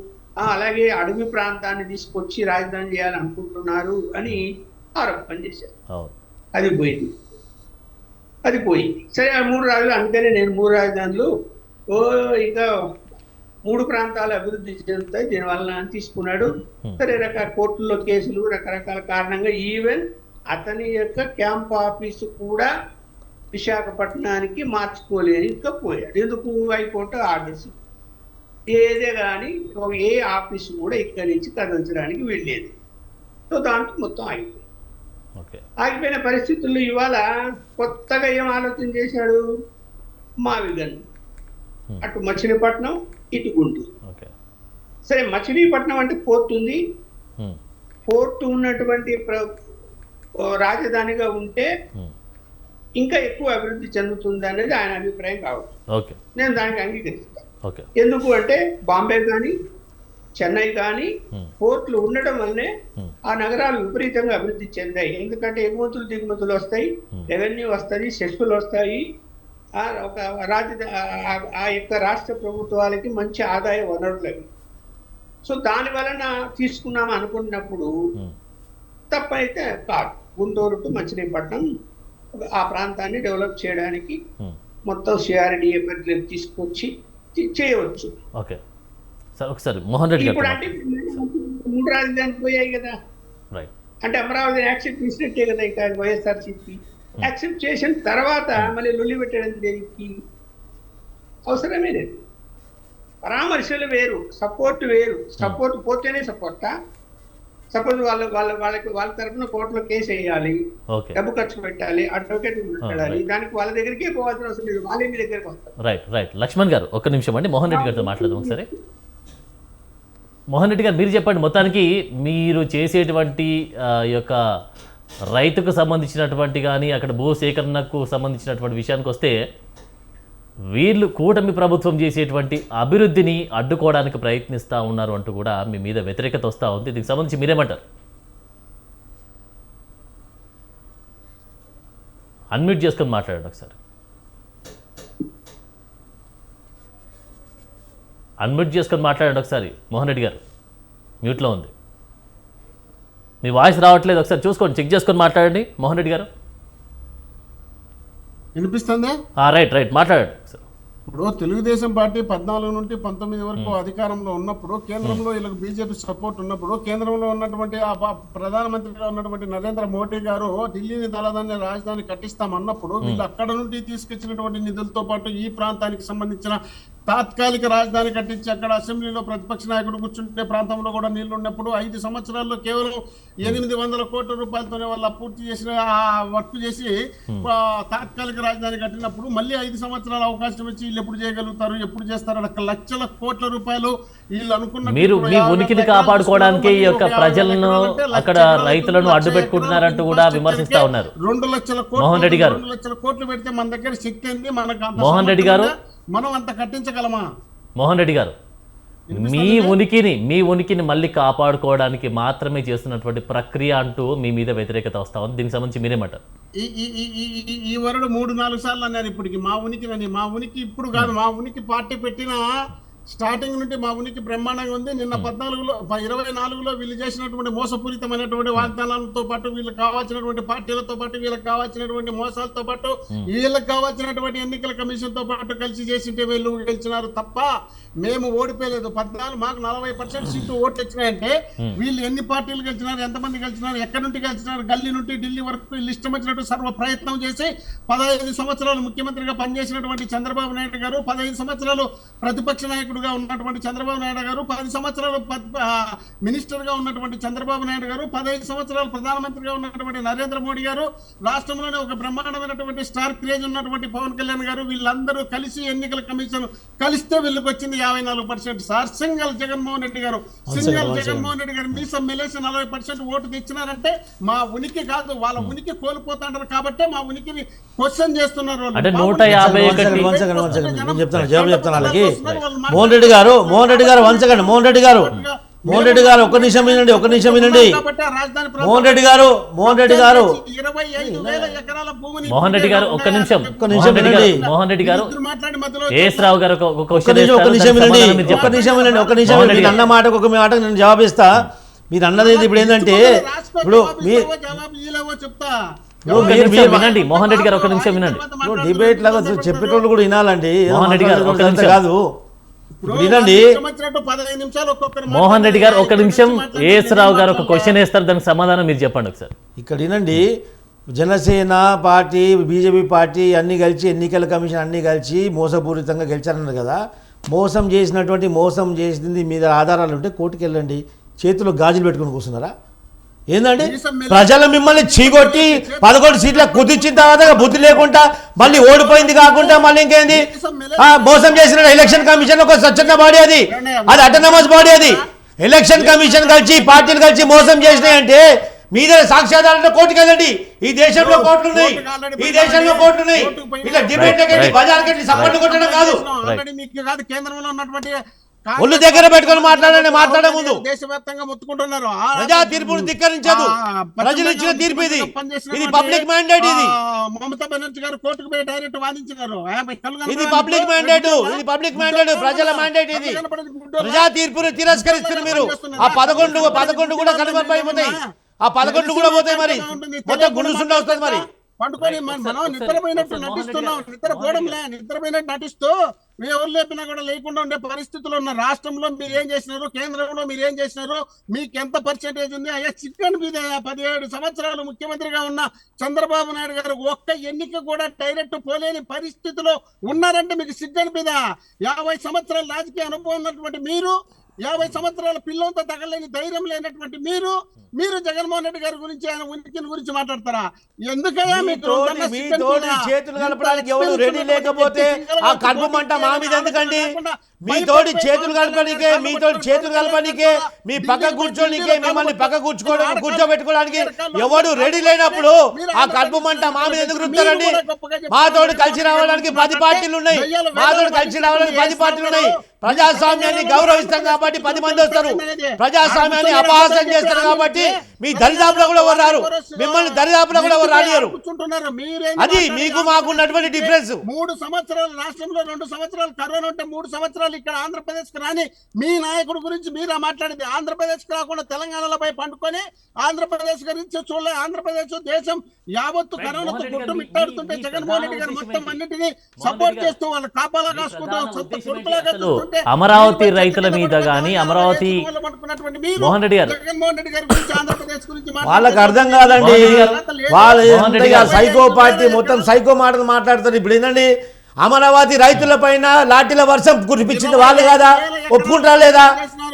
అలాగే అడవి ప్రాంతాన్ని తీసుకొచ్చి రాజధాని చేయాలనుకుంటున్నారు అని ఆరోపణ చేశారు. అది పోయింది. సరే ఆ 3 రాజధానులు, అందుకనే నేను 3 రాజధానులు ఇంకా 3 ప్రాంతాలు అభివృద్ధి చెందుతాయి దీనివల్ల తీసుకున్నాడు. సరే కోర్టుల్లో కేసులు రకరకాల కారణంగా ఈవెన్ అతని యొక్క క్యాంప్ ఆఫీసు కూడా విశాఖపట్నానికి మార్చుకోలేకపోయాడు. ఎందుకు? హైకోర్టు ఆర్డర్స్ ఏదే కానీ ఏ ఆఫీసు కూడా ఇక్కడి నుంచి కదిలించడానికి వెళ్ళేది. సో దాంట్లో మొత్తం అయిపోయింది. ఓకే. ఆగిపోయిన పరిస్థితుల్లో ఇవాళ కొత్తగా ఏం ఆలోచన చేశాడు, మావిగన్ అటు మచిలీపట్నం ఇటు గుంటూరు. ఓకే. సరే మచిలీపట్నం అంటే పోర్ట్ ఉంది, ఉమ్, పోర్ట్ ఉన్నటువంటి రాజధానిగా ఉంటే ఇంకా ఎక్కువ అభివృద్ధి చెందుతుంది అనేది ఆయన అభిప్రాయం కావచ్చు. ఓకే. నేను దానికి అంగీకరిస్తాను. ఓకే. ఎందుకు అంటే బాంబే కానీ చెన్నై కానీ పోర్ట్లు ఉండటం వల్లనే ఆ నగరాలు విపరీతంగా అభివృద్ధి చెందాయి. ఎందుకంటే ఎగుమతులు దిగుమతులు వస్తాయి, రెవెన్యూ వస్తుంది, సెస్సులు వస్తాయి, ఒక ఆ యొక్క రాష్ట్ర ప్రభుత్వాలకి మంచి ఆదాయ వనరులు అవి. సో దాని వలన తీసుకున్నాం అనుకున్నప్పుడు తప్పైతే కాదు. గుంటూరు టు మచిలీపట్నం ఆ ప్రాంతాన్ని డెవలప్ చేయడానికి మొత్తం సిఆర్డిఏ పరిధిలోకి తీసుకొచ్చి చేయవచ్చు. ఓకే సార్, ఒకసారి మోహన్ రెడ్డి ఇప్పుడు గారు. అంటే 3 రాజధానులు పోయాయి కదా, రైట్. అంటే అమరావతిని యాక్సెప్ట్ చేసినట్టే కదా. ఇంకా వైఎస్ఆర్సీపీ యాక్సెప్ట్ చేసిన తర్వాత మళ్ళీ లొల్లి పెట్టడం దేనికి అవసరమే లేదు. పరామర్శలు వేరు, సపోర్ట్ వేరు. సపోర్ట్ పోతేనే సపోర్టా? సపోజ్ వాళ్ళ తరఫున కోర్టులో కేసు వేయాలి, డబ్బు ఖర్చు పెట్టాలి, అడ్వకేట్ పెట్టాలి, దానికి వాళ్ళ దగ్గరికే పోవాల్సిన అవసరం లేదు, వాళ్ళే మీ దగ్గరికి వస్తారు. Right right. లక్ష్మణ్ గారు ఒక్క నిమిషం అండి, మోహన్ రెడ్డి గారితో మాట్లాడదాం ఒకసారి. మోహన్ రెడ్డి గారు మీరు చెప్పండి, మొత్తానికి మీరు చేసేటువంటి ఈ యొక్క రైతుకు సంబంధించినటువంటి కానీ అక్కడ భూ సేకరణకు సంబంధించినటువంటి విషయానికి వస్తే వీళ్ళు కూటమి ప్రభుత్వం చేసేటువంటి అభివృద్ధిని అడ్డుకోవడానికి ప్రయత్నిస్తూ ఉన్నారు అంటూ కూడా మీ మీద వ్యతిరేకత వస్తూ ఉంది. దీనికి సంబంధించి మీరేమంటారు? అన్మ్యూట్ చేసుకొని మాట్లాడండి ఒకసారి. అన్మ్యూట్ చేసుకొని మాట్లాడండి ఒకసారి. మోహన్ రెడ్డి గారు మ్యూట్లో ఉంది, మీ వాయిస్ రావట్లేదు. ఒకసారి చూసుకోండి, చెక్ చేసుకొని మాట్లాడండి మోహన్ రెడ్డి గారు. వినిపిస్తుందా? రైట్ రైట్, మాట్లాడండి సార్. ఇప్పుడు తెలుగుదేశం పార్టీ 14 నుండి 19 వరకు అధికారంలో ఉన్నప్పుడు, కేంద్రంలో వీళ్ళకి బీజేపీ సపోర్ట్ ఉన్నప్పుడు, కేంద్రంలో ఉన్నటువంటి ప్రధానమంత్రిగా ఉన్నటువంటి నరేంద్ర మోడీ గారు ఢిల్లీని తలదాన్ని రాజధాని కట్టిస్తామన్నప్పుడు వీళ్ళు అక్కడ నుండి తీసుకొచ్చినటువంటి నిధులతో పాటు ఈ ప్రాంతానికి సంబంధించిన తాత్కాలిక రాజధాని కట్టించి అక్కడ అసెంబ్లీలో ప్రతిపక్ష నాయకుడు కూర్చుంటే ప్రాంతంలో కూడా నీళ్లు ఉన్నప్పుడు 5 సంవత్సరాల్లో కేవలం 800 కోట్ల రూపాయలతోనే వాళ్ళు పూర్తి చేసిన వర్క్ చేసి తాత్కాలిక రాజధాని కట్టినప్పుడు మళ్ళీ 5 సంవత్సరాల అవకాశం ఇచ్చి వీళ్ళు ఎప్పుడు చేయగలుగుతారు, ఎప్పుడు చేస్తారు? లక్షల కోట్ల రూపాయలు వీళ్ళు అనుకున్న మీరు మీ ఉనికిని కాపాడుకోవడానికి ఈ యొక్క ప్రజలను అక్కడ రైతులను అడ్డు పెట్టుకుంటున్నారంటూ కూడా విమర్శిస్తా ఉన్నారు. 2 లక్షల కోట్లు, మోహన్ రెడ్డి గారు 2 లక్షల కోట్లు పెడితే మన దగ్గర శక్తి ఏంది? మనకు మోహన్ రెడ్డి గారు, మనం అంత కట్టించగలమా? మోహన్ రెడ్డి గారు, మీ ఉనికిని మళ్ళీ కాపాడుకోవడానికి మాత్రమే చేస్తున్నటువంటి ప్రక్రియ అంటూ మీ మీద వ్యతిరేకత వస్తా ఉంది. దీనికి సంబంధించి మీరేమంటారు? ఈ వరుడు 3-4 సార్లు అన్నారు ఇప్పటికి మా ఉనికి ఇప్పుడు కాదు, మా ఉనికి పార్టీ పెట్టిన స్టార్టింగ్ నుండి మా ఉనికి బ్రహ్మాండంగా ఉంది. నిన్న 24లో వీళ్ళు చేసినటువంటి మోసపూరితమైనటువంటి వాగ్దానాలతో పాటు, వీళ్ళకి కావాల్సినటువంటి పార్టీలతో పాటు, వీళ్ళకి కావాల్సినటువంటి మోసాలతో పాటు, వీళ్ళకి కావాల్సినటువంటి ఎన్నికల కమిషన్ తో పాటు కలిసి చేసింటే వీళ్ళు గెలిచినారు తప్ప మేము ఓడిపోయలేదు. 14 మాకు 40% సీట్లు ఓట్లు వచ్చినాయంటే వీళ్ళు ఎన్ని పార్టీలు గెలిచినారు, ఎంతమంది గెలిచినారు, ఎక్కడి నుండి గెలిచినారు? గల్లీ నుండి ఢిల్లీ వరకు వీళ్ళు ఇష్టం వచ్చినట్టు సర్వ ప్రయత్నం చేసి 15 సంవత్సరాలు ముఖ్యమంత్రిగా పనిచేసినటువంటి చంద్రబాబు నాయుడు గారు, 15 సంవత్సరాలు ప్రతిపక్ష నాయకుడుగా ఉన్నటువంటి చంద్రబాబు నాయుడు గారు, 10 సంవత్సరాలు మినిస్టర్ గా ఉన్నటువంటి చంద్రబాబు నాయుడు గారు, 15 సంవత్సరాలు ప్రధానమంత్రిగా ఉన్నటువంటి నరేంద్ర మోడీ గారు, రాష్ట్రంలోనే ఒక బ్రహ్మాండమైనటువంటి స్టార్ క్రేజ్ ఉన్నటువంటి పవన్ కళ్యాణ్ గారు, వీళ్ళందరూ కలిసి ఎన్నికల కమిషన్ కలిస్తే వీళ్ళకి వచ్చింది 54%. సార్ సింగల్ జగన్మోహన్ రెడ్డి గారు మీసం మెలేసి 40% ఓటు తెచ్చినారంటే మా ఉనికి కాదు, వాళ్ళ ఉనికి కోల్పోతాంటారు కాబట్టి మా ఉనికిని క్వశ్చన్ చేస్తున్నారు. మోహన్ రెడ్డి గారు వంచకండి. మోహన్ రెడ్డి గారు ఒక్క నిమిషం వినండి. మోహన్ రెడ్డి గారు ఒక్క నిమిషం వినండి. మోహన్ రెడ్డి గారు ఏఎస్ రావు గారు ఒక క్వశ్చన్ మీరు అన్న మాటకు ఒక మాట నేను జవాబిస్తా. మీరు అన్నది ఇప్పుడు ఏంటంటే వినండి. మోహన్ రెడ్డి గారు ఒక నిమిషం వినండి. డిబేట్ లాగా చెప్పేటోళ్ళు కూడా వినాలండి. మోహన్ రెడ్డి గారు ఒక నిమిషం కాదు వినండి. మోహన్ రెడ్డి గారు ఒక నిమిషం, ఏఎస్ రావు గారు ఒక క్వశ్చన్ వేస్తారు, దానికి సమాధానం మీరు చెప్పండి ఒకసారి. ఇక్కడ వినండి. జనసేన పార్టీ, బీజేపీ పార్టీ అన్నీ కలిసి, ఎన్నికల కమిషన్ అన్నీ కలిసి మోసపూరితంగా గెలిచారన్నారు కదా. మోసం చేసింది మీద ఆధారాలు ఉంటే కోర్టుకు వెళ్ళండి. చేతిలో గాజులు పెట్టుకుని కూర్చున్నారా? ఏందండి ప్రజలు మిమ్మల్ని చీగొట్టి 11 సీట్లకు కుదిర్చిన తర్వాత బుద్ధి లేకుండా మళ్ళీ ఓడిపోయింది కాకుండా మళ్ళీ ఇంకేంది మోసం చేసిన ఎలక్షన్ కమిషన్ ఒక స్వచ్ఛంద బాడీ అది అటోనమస్ బాడీ అది ఎలక్షన్ కమిషన్ కలిసి పార్టీలు కలిసి మోసం చేసినాయంటే మీదే సాక్ష్యాధారంలో కోర్టుకు వెళ్ళండి. ఈ దేశంలో కోర్టులు ఉన్నాయి, ఈ దేశంలో కోర్టులు ఉన్నాయి. ఇలా డిబేట్ బజార్ కట్టి సపోర్ట్ కొట్టడం కాదు, కేంద్రంలో ఉన్నటువంటి ఒళ్ళు దగ్గర పెట్టుకొని మాట్లాడే ముందు దేశవ్యాప్తంగా మొత్తుకుంటున్నారు. ప్రజా తీర్పును ధిక్కరించదు, ప్రజలు ఇచ్చిన తీర్పు ఇది, ఇది పబ్లిక్ మ్యాండేట్, ఇది మమతా బెనర్జీ గారు కోర్టుకు పోయి డైరెక్ట్ వాదించినారు. ఇది పబ్లిక్ మ్యాండేట్, ఇది పబ్లిక్ మ్యాండేట్, ప్రజల మ్యాండేట్. ఇది ప్రజా తీర్పును తిరస్కరిస్తున్నారు మీరు. ఆ 11 కూడా కనుమరుగైపోతాయి, ఆ 11 కూడా పోతాయి. మరి మొత్తం గుండుసుండ వస్తుంది. మరి పండుకొని మనం నిద్రపోయినట్టు నటిస్తున్నాం, నిద్రపోయినట్టు నటిస్తూ ఎవరు లేపినా కూడా లేకుండా ఉండే పరిస్థితులు ఉన్న రాష్ట్రంలో మీరు ఏం చేసినారు, కేంద్రంలో మీరు ఏం చేసినారు, మీకు ఎంత పర్సెంటేజ్ ఉంది? అయ్యా చిక్కన్ మీద 17 సంవత్సరాలు ముఖ్యమంత్రిగా ఉన్న చంద్రబాబు నాయుడు గారు ఒక్క ఎన్నిక కూడా డైరెక్ట్ పోలేని పరిస్థితిలో ఉన్నారంటే మీకు సిగ్గన్ మీద 50 సంవత్సరాల రాజకీయ అనుభవం ఉన్నటువంటి మీరు, 50 సంవత్సరాల పిల్లలతో తగలేని ధైర్యం లేనటువంటి మీరు జగన్మోహన్ రెడ్డి గారి గురించి, ఆయన ఉనికిని గురించి మాట్లాడతారా? ఎందుకయ్యా చేతులు కలపడానికి ఎవరు రెడీ లేకపోతే ఆ కడుపు మంట మా మీద ఎందుకండి? మీతోటి చేతులు కలపడానికే, మీతోటి చేతులు కలపడానికే, మీ పక్క కూర్చోనికే, మిమ్మల్ని పక్క కూర్చోబెట్టుకోవడానికి ఎవడు రెడీ లేనప్పుడు ఆ కడుపు మంట మా మీద ఎందుకు రుపుతారండి? మాతోటి కలిసి రావడానికి 10 పార్టీలు ఉన్నాయి, మాతోటి కలిసి రావడానికి 10 పార్టీలు ఉన్నాయి. ప్రజాస్వామ్యాన్ని గౌరవిస్తాం కాబట్టి 10 మంది వస్తారు. ప్రజాస్వామ్యాన్ని అపహాస్యం చేస్తారు కాబట్టి మీ దరిదాపులో కూడా ఎవరు రారు, మిమ్మల్ని దరిదాపులో కూడా ఎవరు రానియరు. అది మీకు మాకు ఉన్నటువంటి డిఫరెన్స్. 3 సంవత్సరాలు రాష్ట్రంలో, 2 సంవత్సరాలు కరోనా ఉంటే 3 సంవత్సరాలు ఇక్కడ ఆంధ్రప్రదేశ్ కి రాని మీ నాయకుడి గురించి మీరా మాట్లాడింది. ఆంధ్రప్రదేశ్ కి రాకుండా తెలంగాణలో పోయి పండుకొని ఆంధ్రప్రదేశ్ గురించి చూడలే. ఆంధ్రప్రదేశ్ దేశం యావత్తు కరోనాతో గుట్టుమిట్టాడుతుంటే జగన్మోహన్ రెడ్డి గారు మొత్తం అన్నిటినీ సపోర్ట్ చేస్తూ వాళ్ళు కాపాలా కాసుకుంటూ అమరావతి రైతుల మీద గానీ, అమరావతి మోహన్ రెడ్డి గారు, జగన్మోహన్ రెడ్డి గారి గురించి, ఆంధ్రప్రదేశ్ గురించి వాళ్ళకి అర్థం కాదండి. వాళ్ళు సైకో పార్టీ మొత్తం సైకో మాటలు మాట్లాడతారు. ఇప్పుడు ఏంటండి, అమరావతి రైతుల పైన లాఠీల వర్షం కురిపించింది వాళ్ళు కాదా? ఒప్పుకుంటారా లేదా?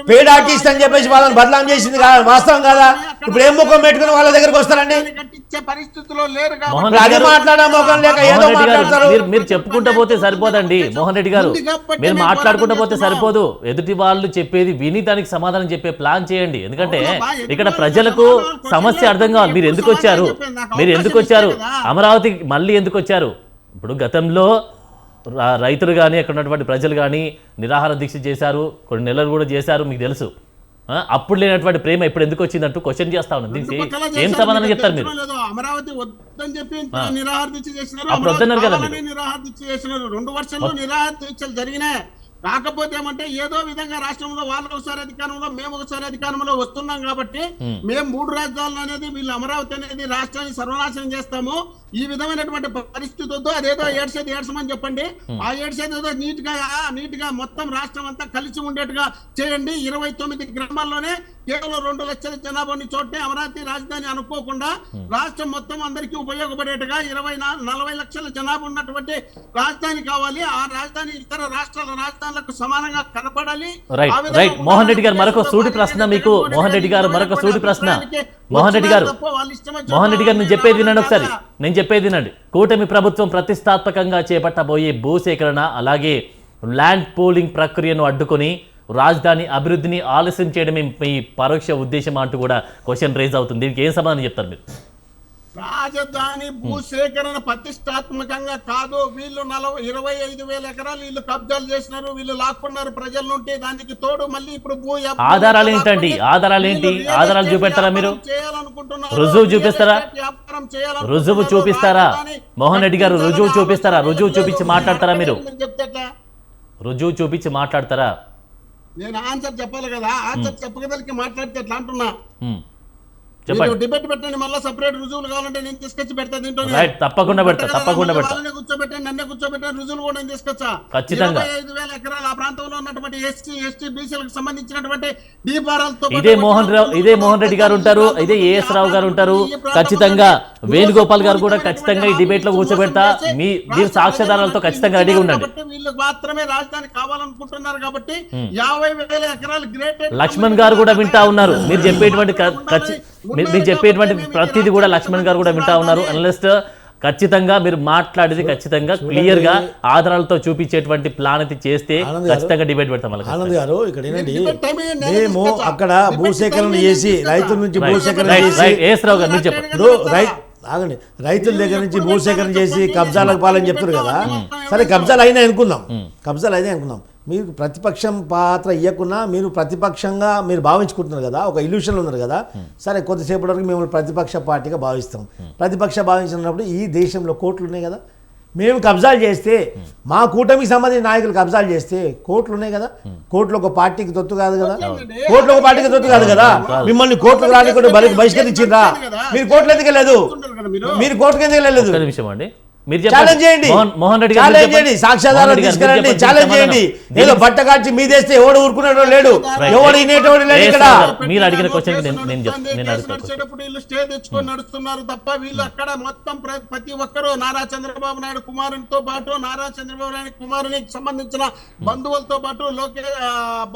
పేడ్ ఆర్టిస్ట్ అని చెప్పేసి వాళ్ళని బదలాం చేసింది వాస్తవం కాదా? ఇప్పుడు ఏం ముఖం పెట్టుకుని వాళ్ళ దగ్గరకు వస్తారండి? అదే మాట్లాడే ముఖం లేక ఏదో మాట్లాడతారు. మీరు చెప్పుకుంటూ పోతే సరిపోదండి మోహన్ రెడ్డి గారు, మీరు మాట్లాడుకుంటూ పోతే సరిపోదు. ఎదుటి వాళ్ళు చెప్పేది విని దానికి సమాధానం చెప్పే ప్లాన్ చేయండి. ఎందుకంటే ఇక్కడ ప్రజలకు సమస్య అర్థం కావాలి. మీరు ఎందుకు వచ్చారు, అమరావతి మళ్ళీ ఎందుకు వచ్చారు? ఇప్పుడు గతంలో రైతులు కానీ, అక్కడ ఉన్నటువంటి ప్రజలు కానీ నిరాహార దీక్ష చేశారు, కొన్ని నెలలు కూడా చేశారు, మీకు తెలుసు. అప్పుడు లేనటువంటి ప్రేమ ఇప్పుడు ఎందుకు వచ్చిందంటూ క్వశ్చన్ చేస్తా ఉన్నాను. దీనికి ఏం సమాధానం చెప్తారు మీరు? అమరావతి వద్దని చెప్పి నిరాహార దీక్ష చేసినారు, అప్పుడు వద్దన్నారు కదా, నిరాహార దీక్ష చేసినారు. 2 వర్షాల్లో నిరాహార దీక్షలు జరిగినాయి. కాకపోతే ఏమంటే ఏదో విధంగా రాష్ట్రంలో వాళ్ళు ఒకసారి అధికారంలో, మేము ఒకసారి అధికారంలో వస్తున్నాం కాబట్టి మేము 3 రాజధానులు అనేది, వీళ్ళు అమరావతి అనేది రాష్ట్రాన్ని సర్వనాశనం చేస్తాము, ఈ విధమైనటువంటి పరిస్థితులతో అదేదో ఏడ్చమని చెప్పండి. ఆ ఏదో నీట్ గా మొత్తం రాష్ట్రం అంతా కలిసి ఉండేట్టుగా చేయండి. 29 గ్రామాల్లోనే కేవలం 2 లక్షల జనాభాని చోటే అమరావతి రాజధాని అనుకోకుండా రాష్ట్రం మొత్తం అందరికీ ఉపయోగపడేట్టుగా 40 లక్షల జనాభా ఉన్నటువంటి రాజధాని కావాలి. ఆ రాజధాని ఇతర రాష్ట్రాల రాజధానులకు సమానంగా కనపడాలి. రైట్ మోహన్ రెడ్డి గారు, మరొక సూటి ప్రశ్న మీకు. మోహన్ రెడ్డి గారు, మరొక సూటి ప్రశ్న. మోహన్ రెడ్డి గారు, నేను చెప్పేది వినండి ఒకసారి, నేను చెప్పేది వినండి. కూటమి ప్రభుత్వం ప్రతిష్టాత్మకంగా చేపట్టబోయే భూసేకరణ అలాగే ల్యాండ్ పూలింగ్ ప్రక్రియను అడ్డుకొని రాజధాని అభివృద్ధిని ఆలస్యం చేయడమే మీ పరోక్ష ఉద్దేశం అంటూ కూడా క్వశ్చన్ రేజ్ అవుతుంది. దీనికి ఏం సమాధానం చెప్తారు మీరు? రాజధాని భూసేకరణ ప్రతిష్టాత్మకంగా కాదు. వీళ్ళు 25,000 ఎకరాలు వీళ్ళు కబ్జాలు చేసినారు, వీళ్ళు లాక్కున్నారు ప్రజల నుండి. దానికి తోడు మళ్ళీ ఇప్పుడు ఆధారాలు ఏంటండి? ఆధారాలు చూపెడతారా మీరు? రుజువు చూపిస్తారా మోహన్ రెడ్డి గారు? రుజువు చూపిస్తారా? రుజువు చూపించి మాట్లాడతారా మీరు? రుజువు చూపించి మాట్లాడతారా? నేను ఆన్సర్ చెప్పాలి కదా, ఆన్సర్ చెప్పగలికి మాట్లాడితే ఎట్లా అంటున్నా. డిబేట్ పెట్టండి, మళ్ళీ సెపరేట్ రుజువులు కావాలంటే నేను తీసుకొచ్చి పెడతా. దీంట్లో తప్పకుండా పెడతా. కూర్చోబెట్టండి, నన్నే కూర్చోబెట్టాను, రుజువులు కూడా నేను తీసుకొచ్చా. 25,000 ఎకరాలు ఆ ప్రాంతంలో ఉన్నటువంటి ఎస్టీ బీసీలకు సంబంధించినటువంటి దీపారాలతో ఇదే మోహన్ రెడ్డి గారు ఉంటారు, ఇదే ఏఎస్ రావు గారు ఉంటారు. ఖచ్చితంగా వేణుగోపాల్ గారు కూడా ఖచ్చితంగా ఈ డిబేట్ లో కూర్చోబెడతా మీరు సాక్ష్యాధారాలతో ఖచ్చితంగా రెడీగా ఉండండి. వీళ్ళు మాత్రమే రాజధాని కావాలనుకుంటున్నారు కాబట్టి 50,000 ఎకరాలు గ్రేట్ లక్ష్మణ్ గారు కూడా వింటా ఉన్నారు. మీరు చెప్పేటువంటి ప్రతిదీ కూడా లక్ష్మణ్ గారు కూడా వింటా ఉన్నారు. అనలిస్ట్ ఖచ్చితంగా మీరు మాట్లాడేది ఖచ్చితంగా క్లియర్ గా ఆధారాలతో చూపించేటువంటి ప్లాన్ అయితే చేస్తే ఖచ్చితంగా డిబేట్ పెడతాం. ఆనంద్ గారు ఇక్కడ ఏంటండి, మేము అక్కడ భూసేకరణ చేసి రైతుల నుంచి భూసేకరణ చేసి ఇప్పుడు ఆగండి, రైతుల దగ్గర నుంచి భూసేకరణ చేసి కబ్జాలకు పాలని చెప్తారు కదా. సరే కబ్జాలు అయినా అనుకుందాం, మీరు ప్రతిపక్షం పాత్ర ఇవ్వకున్నా మీరు ప్రతిపక్షంగా మీరు భావించుకుంటున్నారు కదా, ఒక ఇల్యూషన్లో ఉన్నారు కదా. సరే కొద్దిసేపటి వరకు మేము ప్రతిపక్ష పార్టీగా భావిస్తాం. భావించినప్పుడు ఈ దేశంలో కోర్టులు ఉన్నాయి కదా, మేము కబ్జాలు చేస్తే మా కూటమికి సంబంధించిన నాయకులు కబ్జాలు చేస్తే కోర్టులు ఉన్నాయి కదా. కోర్టులో ఒక పార్టీకి తొత్తు కాదు కదా, మిమ్మల్ని కోర్టుకు రానికుండా బహిష్కరించిండ్రా? మీరు కోర్టులు ఎందుకు వెళ్ళలేదు? ఛాలెంజ్ చేయండి, మోహన్ రెడ్డి సాక్ష్యాధారాలు తీసుకురండి, ఛాలెంజ్ చేయండి. ఏదో బట్ట కాల్చి మీదేస్తే ఎవడు ఊరుకునేటో లేడు, ఎవడు వినేటోడు లేడు. ఇక్కడ మీరు అడిగిన క్వశ్చన్ వీళ్ళు స్టే తెచ్చుకొని నడుస్తున్నారు తప్ప వీళ్ళు అక్కడ మొత్తం ప్రతి ఒక్కరు నారా చంద్రబాబు నాయుడు కుమారునితో పాటు నారా చంద్రబాబు నాయుడు కుమారునికి సంబంధించిన బంధువులతో పాటు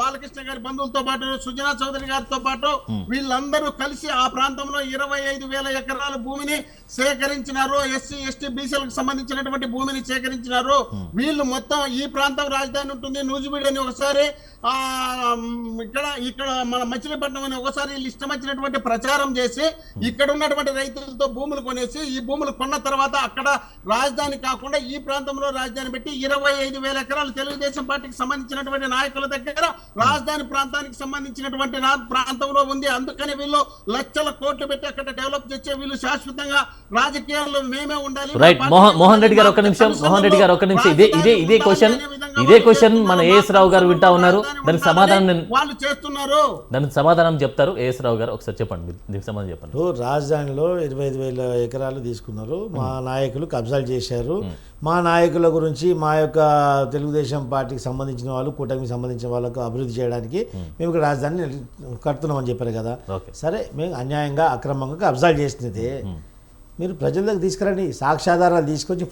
బాలకృష్ణ గారి బంధువులతో పాటు సుజనా చౌదరి గారితో పాటు వీళ్ళందరూ కలిసి ఆ ప్రాంతంలో 25,000 ఎకరాల భూమిని సేకరించినారు. ఎస్సీ ఎస్టీ బీసీలకు సంబంధించినటువంటి భూమిని సేకరించినారు. వీళ్ళు మొత్తం ఈ ప్రాంతం రాజధాని ఉంటుంది నూజివీడు అని ఒకసారి ఇక్కడ మన మచిలీపట్నం అని ఒకసారి వీళ్ళు ఇష్టం వచ్చినటువంటి ప్రచారం చేసి ఇక్కడ ఉన్నటువంటి రైతులతో భూములు కొనేసి ఈ భూములు కొన్న తర్వాత అక్కడ రాజధాని కాకుండా ఈ ప్రాంతంలో రాజధాని పెట్టి 25,000 ఎకరాలు తెలుగుదేశం పార్టీకి సంబంధించినటువంటి నాయకుల దగ్గర రాజధాని ప్రాంతానికి సంబంధించినటువంటి ప్రాంతంలో ఉంది. అందుకని వీళ్ళు లక్షల కోట్లు పెట్టి అక్కడ డెవలప్ చేసే వీళ్ళు శాశ్వతంగా రాజకీయాల్లో మేమే ఉండాలి. మోహన్ రెడ్డి గారు ఒక నిమిషం, ఇదే క్వశ్చన్ మన ఏఎస్ రావు గారు వింటా ఉన్నారు. దానికి సమాధానం వాళ్ళు చేస్తున్నారు, దానికి సమాధానం చెప్తారు ఏఎస్ రావు గారు. ఒకసారి చెప్పండి, దీనికి సమాధానం చెప్పండి. రాజధానిలో 25,000 ఎకరాలు తీసుకున్నారు, మా నాయకులు కబ్జాలు చేశారు. మా నాయకుల గురించి మా యొక్క తెలుగుదేశం పార్టీకి సంబంధించిన వాళ్ళు కూటమికి సంబంధించిన వాళ్ళకు అభివృద్ధి చేయడానికి మేము ఇక్కడ రాజధాని కడుతున్నామని చెప్పారు కదా. సరే మేము అన్యాయంగా అక్రమంగా కబ్జాలు చేసినది మీరు ప్రజల దగ్గర తీసుకురండి, సాక్ష్యాధారాలు తీసుకొచ్చి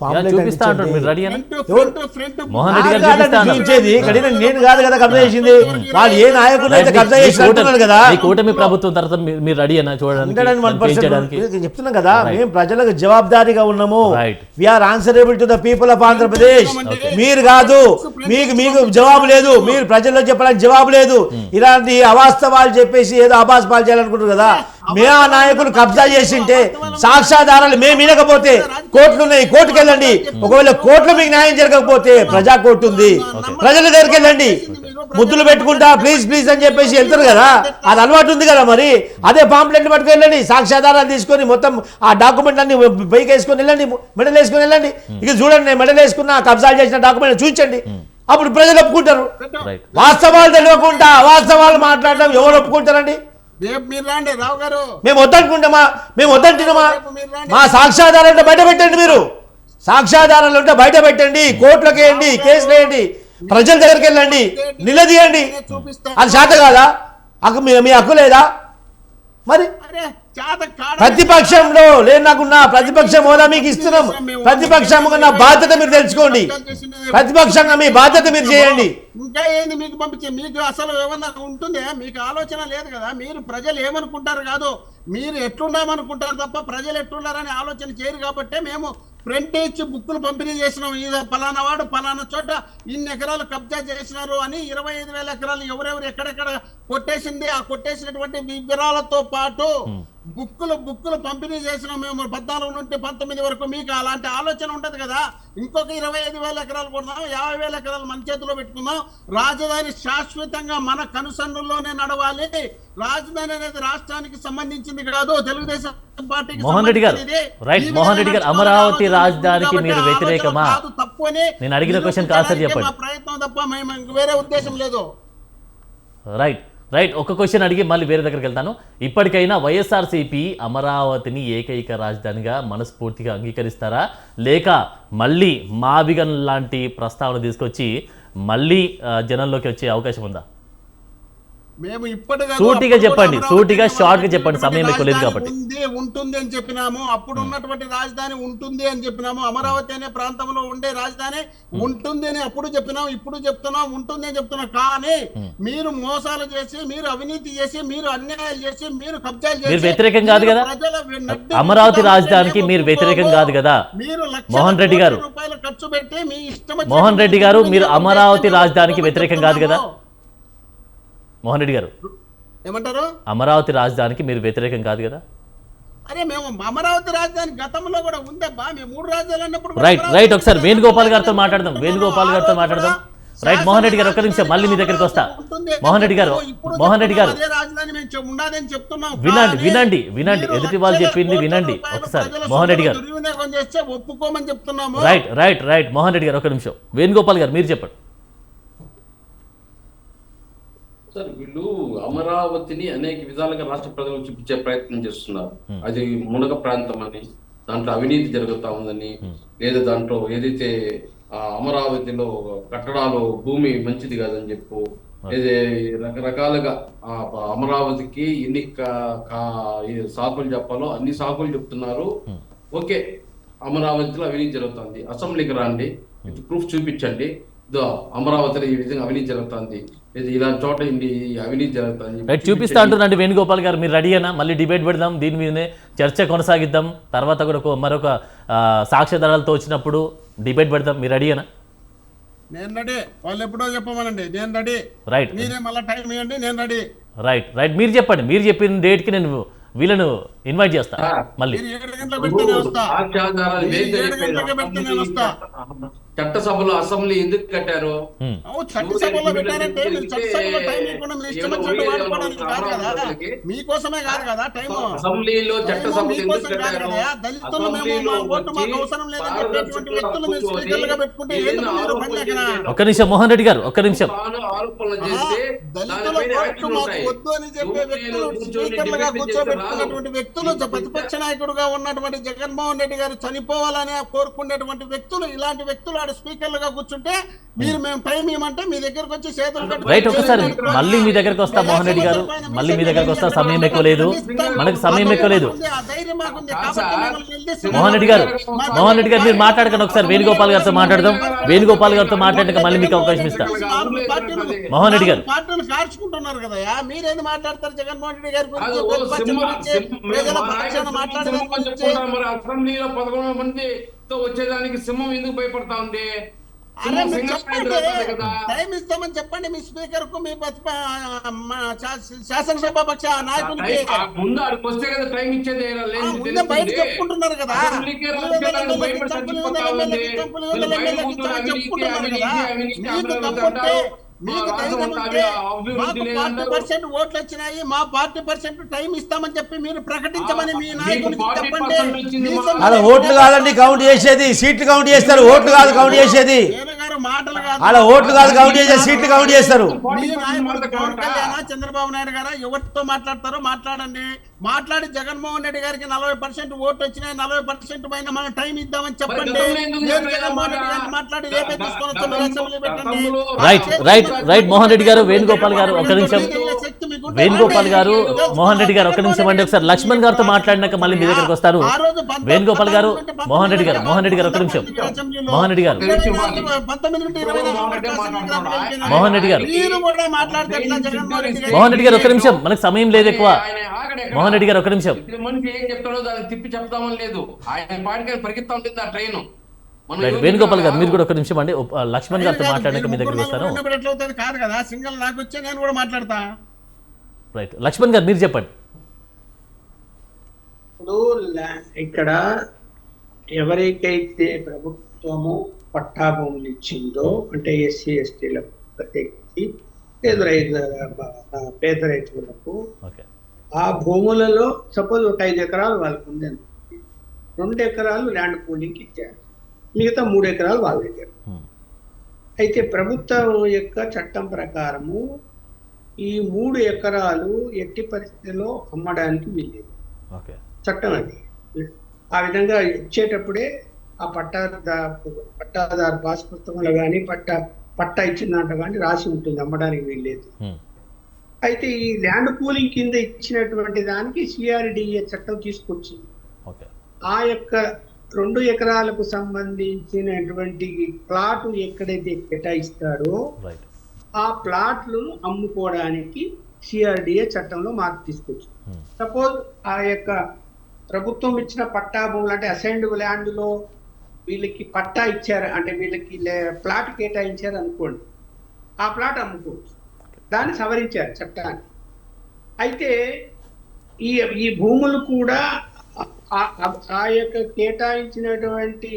నేను కాదు కదా కబ్జా చేసింది, వాళ్ళు ఏ నాయకులు అయితే కబ్జా చేసినట్టున్నారు కదా. కూటమి ప్రభుత్వం తర్వాత మీరు రెడీ అయినా చూడండి, చెప్తున్నాం కదా మేము ప్రజలకు జవాబుదారీగా ఉన్నాము. We are answerable to the people of Andhra Pradesh. మీరు కాదు, మీకు జవాబు లేదు, మీరు ప్రజల్లో చెప్పడానికి జవాబు లేదు. ఇలాంటి అవాస్తవాలు చెప్పేసి ఏదో అబాస్పాలు చేయాలనుకుంటారు కదా. మే ఆ నాయకులు కబ్జా చేసింటే సాక్ష్యాధారాలు మేము వినకపోతే కోర్టులు ఉన్నాయి, కోర్టుకు వెళ్ళండి. ఒకవేళ కోర్టులో మీకు న్యాయం జరగకపోతే ప్రజా కోర్టు ఉంది, ప్రజల దగ్గరికి వెళ్ళండి. ముద్దులు పెట్టుకుంటా ప్లీజ్ ప్లీజ్ అని చెప్పేసి వెళ్తారు కదా, అది అలవాటు ఉంది కదా. మరి అదే పాంప్లెట్లు పట్టుకు వెళ్ళండి, సాక్ష్యాధారాలు తీసుకొని మొత్తం ఆ డాక్యుమెంట్ అన్ని బైక్ వేసుకొని వెళ్ళండి, మెడల్ వేసుకొని వెళ్ళండి. ఇక చూడండి నేను మెడల్ వేసుకున్న కబ్జాలు చేసిన డాక్యుమెంట్ చూపించండి, అప్పుడు ప్రజలు ఒప్పుకుంటారు. వాస్తవాలు తెలియకుండా అవాస్తవాలు మాట్లాడడం ఎవరు ఒప్పుకుంటారండి? మేము వద్దంటున్నామా? మా సాక్ష్యాధారాలు ఉంటే బయట పెట్టండి, మీరు సాక్ష్యాధారాలు ఉంటే బయట పెట్టండి, కోర్టులకు వేయండి, కేసులు వేయండి, ప్రజల దగ్గరికి వెళ్ళండి, నిలదీయండి. అది చేత కాదా? మీ హక్కు లేదా? మరి ప్రతిపక్షంలో లేనాకున్నా ప్రతిపక్షం హోదా మీకు ఇస్తున్నాం. ప్రతిపక్షంగా నా బాధ్యత మీరు తెలుసుకోండి, ప్రతిపక్షంగా మీ బాధ్యత మీరు చేయండి. ఇంకా ఏంది మీకు పంపించే? మీకు అసలు ఏమన్నా ఉంటుందే? మీకు ఆలోచన లేదు కదా. మీరు ప్రజలు ఏమనుకుంటారు కాదు, మీరు ఎట్లుండామనుకుంటారు తప్ప ప్రజలు ఎట్లుండారని ఆలోచన చేయరు. కాబట్టి మేము ప్రింట్ ఇచ్చి బుక్కులు పంపిణీ చేసినాం. ఇది పలానా వాడు పలానా చోట ఇన్ని ఎకరాలు కబ్జా చేసినారు అని 25,000 ఎకరాలు ఎవరెవరు ఎక్కడెక్కడ కొట్టేసింది ఆ కొట్టేసినటువంటి వివరాలతో పాటు బుక్కులు పంపిణీ చేసినాం మేము 14 నుండి 19 వరకు. మీకు అలాంటి ఆలోచన ఉంటది కదా. ఇంకొక 25,000 ఎకరాలు కొడదాం, 50,000 ఎకరాలు మన చేతిలో పెట్టుకుందాం. రాజధాని శాశ్వతంగా మన కనుసన్నుల్లోనే నడవాలి. రాజధాని అనేది రాష్ట్రానికి సంబంధించింది కాదు, తెలుగుదేశం పార్టీకి. మోహన్ రెడ్డి గారు అమరావతి రాజధానికి మీరు వ్యతిరేకమా? తప్పు అని నేను అడిగిన క్వశ్చన్ ఆన్సర్ చెప్పండి. ప్రయత్నం తప్ప మేము వేరే ఉద్దేశం లేదు. రైట్ ఒక క్వశ్చన్ అడిగి మళ్ళీ వేరే దగ్గరికి వెళ్తాను. ఇప్పటికైనా వైఎస్ఆర్సీపీ అమరావతిని ఏకైక రాజధానిగా మనస్ఫూర్తిగా అంగీకరిస్తారా, లేక మళ్ళీ మావిగన్ లాంటి ప్రస్తావన తీసుకొచ్చి మళ్ళీ జనంలోకి వచ్చే అవకాశం ఉందా? మేము ఇప్పటి కాదు, సూటిగా అప్పుడు చెప్పండి, కూడా సూటిగా అమరావతి షార్ట్ గా చెప్పండి, సమయం ఎక్కువ లేదు రాజధాని కాబట్టి. ఉంటుంది అని చెప్పినాము. అప్పుడు ఉన్నటువంటి రాజధాని ఉంటుంది అని చెప్పినాము. అమరావతి అనే ప్రాంతంలో ఉండే రాజధాని ఉంటుంది అని అప్పుడు చెప్పినాం, ఇప్పుడు చెప్తున్నాం ఉంటుంది అని చెప్తున్నాం. కానీ మీరు మోసాలు చేసి, మీరు అవినీతి చేసి, మీరు అన్యాయాలు చేసి, మీరు కబ్జాలు చేసి, మీరు వ్యతిరేకం కాదు కదా ప్రజల నడ్డి అమరావతి విప్పుతామంటే రాజధానికి, మీరు మేము వ్యతిరేకం ఒప్పుకోము. కాదు కదా మీరు లక్షల మోహన్ రెడ్డి గారు. కోట్ల రూపాయలు ఖర్చు పెట్టి మీ ఇష్టం వచ్చినట్టు మోహన్ రెడ్డి గారు, మీరు మీరు అమరావతి చేస్తే రాజధానికి మేము వ్యతిరేకం కాదు కదా చెప్తున్నాము. మోహన్ రెడ్డి గారు? ఏమంటారు? అమరావతి రాజధానికి మీరు వ్యతిరేకం కాదు కదా? అరే మేము అమరావతి రాజధాని గతంలో కూడా ఉందబ్బా. మేము 3 రాజధానులు అన్నప్పుడు కూడా రైట్ అమరావతి రైట్ ఒకసారి రాజధాని వేణుగోపాల్ గారితో మాట్లాడదాం, ఉంటున్నాము. వేణుగోపాల్ గారితో ఆ రోజు మాట్లాడదాం. కూడా రైట్ మోహన్ రెడ్డి గారు ఒక్క నిమిషం, మళ్ళీ మీ దగ్గరికి వస్తా. మోహన్ రెడ్డి గారు, మోహన్ రెడ్డి గారు అదే రాజధాని మేము ఉన్నదని చెప్తున్నాం. వినండి కానీ వినండి వినండి, మీరు ఎదుటి వాళ్ళు లక్షల చెప్పింది కోట్ల వినండి రూపాయల ఒకసారి. ప్రజల మోహన్ రెడ్డి గారు, సొమ్మును దుర్వినియోగం చేస్తే ఒప్పుకోమని చెప్తున్నాము. Right right right Mohan Reddy గారు ఒక నిమిషం. వేణుగోపాల్ గారు మీరు చెప్పండి. సార్ వీళ్ళు అమరావతిని అనేక విధాలుగా రాష్ట్ర ప్రజలకు చూపించే ప్రయత్నం చేస్తున్నారు. అది మునగ ప్రాంతం అని, దాంట్లో అవినీతి జరుగుతా ఉందని, లేదా దాంట్లో ఏదైతే అమరావతిలో కట్టడాలు భూమి మంచిది కాదని చెప్పు, ఏదే రకరకాలుగా అమరావతికి ఎన్ని సాకులు చెప్పాలో అన్ని సాకులు చెప్తున్నారు. ఓకే, అమరావతిలో అవినీతి జరుగుతుంది, అసెంబ్లీకి రండి, ప్రూఫ్ చూపించండి, ఇదో అమరావతిలో ఈ విధంగా అవినీతి జరుగుతుంది, ఇలాంటి చోట అవినీతి జరుగుతుంది రైట్ చూపిస్తా అంటున్నాండి వేణుగోపాల్ గారు. మీరు రెడీ అయినా? మళ్ళీ డిబేట్ పెడదాం, దీని మీదనే చర్చ కొనసాగిద్దాం. తర్వాత కూడా మరొక సాక్ష్యాధారాలతో వచ్చినప్పుడు డిబేట్ పెడదాం. మీరు రెడీ అయినా? నేను రెడీ. వాళ్ళు ఎప్పుడో చెప్పమనండి, నేను రెడీ. రైట్ మీరే మళ్ళీ టైం ఇవ్వండి, నేను రెడీ. రైట్ రైట్ మీరు చెప్పండి, మీరు చెప్పిన డేట్కి నేను వీళ్ళను ఇన్వైట్ చేస్తా. మళ్ళీ మీరు 7 గంటలకు పెడితే నేను వస్తా. సాక్ష్యాధారాలు మీరు వేరే 7 గంటలకు పెడితే నేను వస్తా. చట్టసభలో అసెంబ్లీ ఎందుకు కట్టారు? అవును, చట్టసభలో పెట్టారంటే మీరు చట్టసభలో టైం ఇవ్వకుండా మీరు ఇష్టం వచ్చినట్టు వాడుకోవడానికి కాదు కదా, మీకోసమే కాదు కదా టైం. అసెంబ్లీలో చట్టసభ మీకోసం కాదు కదా. దళితులు మేము మా ఓటు మాకు అవసరం లేదని చెప్పేటువంటి వ్యక్తులు మీరు స్పీకర్లుగా పెట్టుకుంటే ఎందుకు మీరు పని అక్కడ? ఒక్క నిమిషం మోహన్ రెడ్డి గారు, ఒక్క నిమిషం. ఆరోపణలు చేస్తే దళితుల ఓట్లు మాకు వద్దు అని చెప్పే వ్యక్తులు, స్పీకర్లుగా కూర్చోబెట్టుకున్నటువంటి వ్యక్తులు, ప్రతిపక్ష నాయకుడుగా ఉన్నటువంటి జగన్మోహన్ రెడ్డి గారు చనిపోవాలని కోరుకునేటువంటి వ్యక్తులు, ఇలాంటి వ్యక్తులు ఆడ స్పీకర్లుగా కూర్చుంటే మీరు మేము టైం ఇవ్వమంటే మీ దగ్గరకు వచ్చి చేతులు కట్టుకొని రైట్ ఒకసారి మళ్ళీ మీ దగ్గరకు వస్తా మోహన్ రెడ్డి గారు, మళ్ళీ మీ దగ్గరకు వస్తా. సమయం ఎక్కువ లేదు, మనకు సమయం ఎక్కువ లేదు. ఆ ధైర్యం మాకుంది కాబట్టి మిమ్మల్ని నిలదీస్తున్నాం. మోహన్ రెడ్డి గారు, మోహన్ రెడ్డి గారు మీరు మాట్లాడకండి, ఒకసారి వేణుగోపాల్ గారితో మాట్లాడదాం. వేణుగోపాల్ గారితో మాట్లాడక మళ్ళీ మీకు అవకాశం ఇస్తా. మోహన్ రెడ్డి గారు, పార్టీలు కార్చుకుంటున్నారు కదా, మీరేది మాట్లాడతారు జగన్మోహన్ రెడ్డి గారి గురించి, ప్రతిపక్షం గురించి, ప్రజల పక్షాన మాట్లాడడం గురించి? మరి అసెంబ్లీలో 11 మందితో వచ్చేదానికి సింహం ఎందుకు భయపడతా ఉంది? అరే మీరు చెప్పండి, టైం ఇస్తామని చెప్పండి మీ స్పీకర్ కు, మీ శాసనసభ పక్ష నాయకులకి. ముందు ఆడికి వస్తే కదా టైం ఇచ్చేది. ముందే బయట చెప్పుకుంటున్నారు కదా, చెప్పుకుంటున్నారు కదా. మీకు తప్పుంటే, మీకు ధైర్యం ఉంటే, మాకు 40% ఓట్లు వచ్చినాయి, మా 40% టైం ఇస్తామని చెప్పి మీరు ప్రకటించమని మీ నాయకుడికి చెప్పండి. అలా ఓట్లు కాదండి కౌంట్ చేసేది, సీట్లు కౌంట్ చేస్తారు. ఓట్లు కాదు కౌంట్ చేసేది, మాటలు కాదు, అలా ఓట్లు కాదు కౌంట్ చేసేది, సీట్లు కౌంట్ చేస్తారు. మీ నాయకుడు పవన్ కళ్యాణ్, చంద్రబాబు నాయుడు గారు ఎవరితో మాట్లాడతారో మాట్లాడండి. మాట్లాడి జగన్మోహన్ రెడ్డి గారికి 40% ఓట్లు వచ్చినాయి, 40% పైన మనం టైం ఇద్దామని చెప్పండి. జగన్మోహన్ రెడ్డి గారిని మాట్లాడి రేపే తీసుకొని వచ్చి మీరు అసెంబ్లీ పెట్టండి. Right right right Mohan Reddy గారు, వేణుగోపాల్ గారు ఒక నిమిషం. వేణుగోపాల్ గారు, మోహన్ రెడ్డి గారు ఒక నిమిషం అండి. ఒకసారి లక్ష్మణ్ గారితో మాట్లాడినాక మళ్ళీ మీ దగ్గరకు వస్తారు. వేణుగోపాల్ గారు, మోహన్ రెడ్డి గారు, మోహన్ రెడ్డి గారు ఒక నిమిషం. మోహన్ రెడ్డి గారు, మోహన్ రెడ్డి గారు, మోహన్ రెడ్డి గారు ఒక నిమిషం, మనకు సమయం లేదు ఎక్కువ. మోహన్ రెడ్డి గారు ఒక నిమిషం. మనిషి ఏం చెప్తాడో దాన్ని తిప్పి చెప్తామని లేదు, ఆయన పాటికి పరిగెత్తా ఉంటుంది ఆ ట్రైన్. వేణుగోపాల్ గారు మీరు కూడా ఒక నిమిషం అండి. లక్ష్మణ్ గారితో మాట్లాడాక మీ దగ్గరికి వస్తాను. కాదు కదా, సింగల్ నాకు వచ్చే నేను కూడా మాట్లాడతా. రైట్ లక్ష్మణ్ గారు మీరు చెప్పండి. ఇప్పుడు ఇక్కడ ఎవరికైతే ప్రభుత్వము పట్టా భూములు ఇచ్చిందో, అంటే ఎస్సీ ఎస్టీలకు ప్రత్యేకించి పేద రైతులకు, ఆ భూములలో సపోజ్ ఒక 5 ఎకరాలు వాళ్ళకు ఉంది, 2 ఎకరాలు ల్యాండ్ పూలింగ్కి ఇచ్చారు, మిగతా 3 ఎకరాలు వాళ్ళ దగ్గర. అయితే ప్రభుత్వం యొక్క చట్టం ప్రకారము ఈ 3 ఎకరాలు ఎట్టి పరిస్థితిలో అమ్మడానికి వీల్లేదు, చట్టం అది. ఆ విధంగా ఇచ్చేటప్పుడే ఆ పట్టాదారు పాస్ పుస్తకంలో కానీ పట్టా ఇచ్చిన దాంట్లో కానీ రాసి ఉంటుంది అమ్మడానికి వీల్లేదు. అయితే ఈ ల్యాండ్ పూలింగ్ కింద ఇచ్చినటువంటి దానికి సిఆర్డిఏ చట్టం తీసుకొచ్చింది. ఓకే. ఆ యొక్క 2 ఎకరాలకు సంబంధించినటువంటి ప్లాట్ ఎక్కడైతే కేటాయిస్తారో రైట్. ఆ ప్లాట్లు అమ్ముకోవడానికి సిఆర్డిఏ చట్టంలో మార్పు తీసుకొచ్చింది. సపోజ్ ఆ యొక్క ప్రభుత్వం ఇచ్చిన పట్టా భూములు అంటే అసైన్డ్ ల్యాండ్ లో వీళ్ళకి పట్టా ఇచ్చారు అంటే వీళ్ళకి ప్లాట్ కేటాయించారు అనుకోండి, ఆ ప్లాట్ అమ్ముకోవచ్చు. దాన్ని సవరించారు చట్టాన్ని. అయితే ఈ భూములు కూడా ఆ యొక్క కేటాయించినటువంటి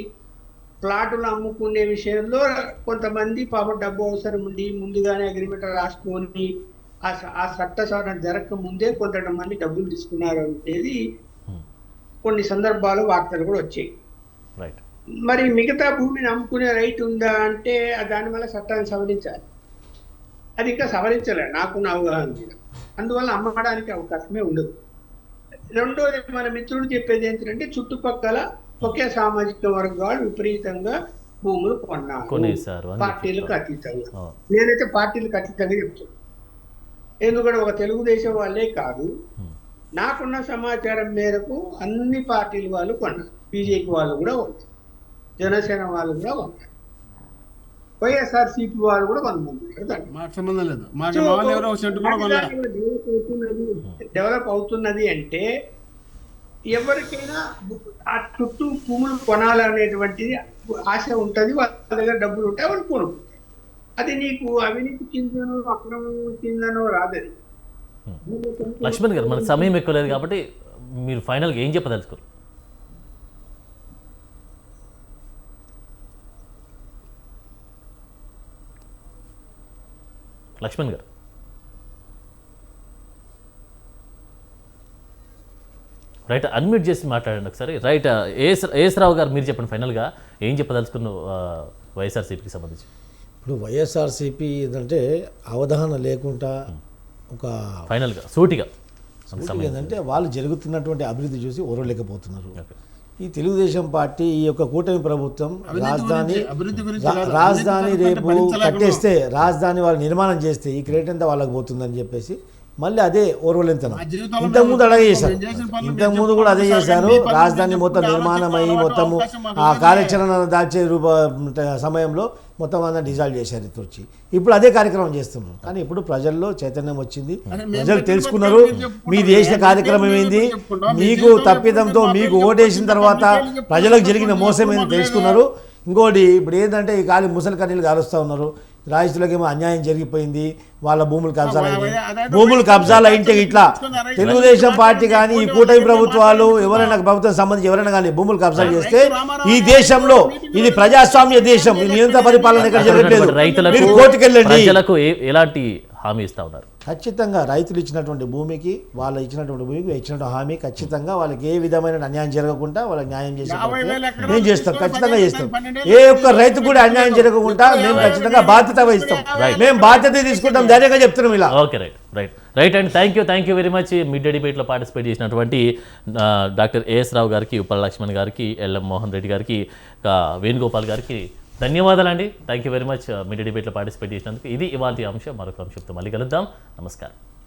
ప్లాటులు అమ్ముకునే విషయంలో కొంతమంది పాపం డబ్బు అవసరం ఉండి ముందుగానే అగ్రిమెంట్ రాసుకొని ఆ చట్ట సవరణ జరగక ముందే కొంతమంది డబ్బులు తీసుకున్నారు అనేది కొన్ని సందర్భాలు వార్తలు కూడా వచ్చాయి. రైట్. మరి మిగతా భూమిని అమ్ముకునే రైట్ ఉందా అంటే దానివల్ల చట్టాన్ని సవరించాలి. అది ఇంకా సవరించలే నాకున్న అవగాహన మీద. అందువల్ల అమ్మడానికి అవకాశమే ఉండదు. రెండోది మన మిత్రుడు చెప్పేది ఏంటంటే చుట్టుపక్కల ఒకే సామాజిక వర్గాలు విపరీతంగా భూములు కొన్నారు పార్టీలకు అతీతంగా. నేనైతే పార్టీలకు అతీతంగా చెప్తున్నాను. ఎందుకంటే ఒక తెలుగుదేశం వాళ్ళే కాదు, నాకున్న సమాచారం మేరకు అన్ని పార్టీల వాళ్ళు కొన్నారు. బీజేపీ వాళ్ళు కూడా కొన్నారు, జనసేన వాళ్ళు కూడా కొన్నారు, వైఎస్ఆర్సీపీ వాళ్ళు కూడా కొంతమంది. డెవలప్ అవుతున్నది అంటే ఎవరికైనా ఆ చుట్టూ భూములు కొనాలనేటువంటిది ఆశ ఉంటుంది, వాళ్ళ దగ్గర డబ్బులు ఉంటాయి, వాళ్ళు కొనుక్కుంటారు. అది నీకు అవినీతి కిందనో అక్రమం కిందనో రాదది. లక్ష్మణ్ గారు, మనకు సమయం ఎక్కువ లేదు కాబట్టి మీరు ఫైనల్గా ఏం చెప్పదలుచుకోరు? లక్ష్మణ్ గారు. రైట్, అన్మ్యూట్ చేసి మాట్లాడండి ఒకసారి. రైట్, ఏఎస్ రావు గారు మీరు చెప్పండి ఫైనల్గా ఏం చెప్పదలుచుకున్న వైఎస్ఆర్సీపీకి సంబంధించి. ఇప్పుడు వైఎస్ఆర్సీపీ ఏంటంటే అవగాహన లేకుండా ఒక ఫైనల్గా సూటిగా ఏంటంటే వాళ్ళు జరుగుతున్నటువంటి అభివృద్ధి చూసి ఓరలేకపోతున్నారు. ఈ తెలుగుదేశం పార్టీ ఈ యొక్క కూటమి ప్రభుత్వం రాజధాని రేపు కట్టేస్తే, రాజధాని వాళ్ళు నిర్మాణం చేస్తే ఈ క్రెడిట్ అంతా వాళ్ళకి పోతుందని చెప్పేసి మళ్ళీ అదే ఓర్వలెంతనం. ఇంతకుముందు అలాగే చేశారు, ఇంతకుముందు కూడా అదే చేశారు. రాజధాని మొత్తం నిర్మాణం అయ్యి మొత్తము ఆ కార్యాచరణ దాల్చే సమయంలో మొత్తం అంతా డిజాల్వ్ చేశారు వచ్చి. ఇప్పుడు అదే కార్యక్రమం చేస్తున్నారు. కానీ ఇప్పుడు ప్రజల్లో చైతన్యం వచ్చింది, ప్రజలు తెలుసుకున్నారు మీరు చేసిన కార్యక్రమం ఏంది, మీకు తప్పిదంతో మీకు ఓటేసిన తర్వాత ప్రజలకు జరిగిన మోసం ఏంది తెలుసుకున్నారు. ఇంకోటి ఇప్పుడు ఏంటంటే ఈ కాలి ముసలి కన్నీళ్ళు కాలుస్తూ ఉన్నారు. రైతులకేమో అన్యాయం జరిగిపోయింది, వాళ్ళ భూములు కబ్జాలు అయినాయి. భూములు కబ్జాలు అయితే ఇట్లా తెలుగుదేశం పార్టీ కానీ ఈ కూటమి ప్రభుత్వాలు ఎవరైనా ప్రభుత్వం సంబంధించి ఎవరైనా కానీ భూములు కబ్జాలు చేస్తే ఈ దేశంలో ఇది ప్రజాస్వామ్య దేశం, ఈ నియంత్రణ పరిపాలన ఇక్కడ జరగట్లేదు. మీరు కోర్టుకెళ్ళండి. ఎలాంటి హామీ ఇస్తా ఉన్నారు? ఖచ్చితంగా రైతులు ఇచ్చినటువంటి భూమికి, వాళ్ళు ఇచ్చినటువంటి భూమికి ఇచ్చినటువంటి హామీ ఖచ్చితంగా వాళ్ళకి ఏ విధమైన అన్యాయం జరగకుండా వాళ్ళకి న్యాయం చేసే మేము చేస్తాం, ఖచ్చితంగా చేస్తాం. ఏ ఒక్క రైతు కూడా అన్యాయం జరగకుండా మేము ఖచ్చితంగా బాధ్యత వహిస్తాం. మేము బాధ్యత తీసుకుంటాం, ధైర్యంగా చెప్తున్నాం ఇలా. Okay, right and thank you very much. Mid day డిబేట్లో పార్టిసిపేట్ చేసినటువంటి డాక్టర్ ఏఎస్ రావు గారికి, ఉప్పల లక్ష్మణ్ గారికి, ఎల్ఎం మోహన్ రెడ్డి గారికి, వేణుగోపాల్ గారికి ధన్యవాదాలండి. Thank you very much mid day డిబేట్లో పార్టిసిపేట్ చేసినందుకు. ఇది ఇవాళ అంశం. మరొక అంశంతో మళ్ళీ కలుద్దాం. నమస్కారం.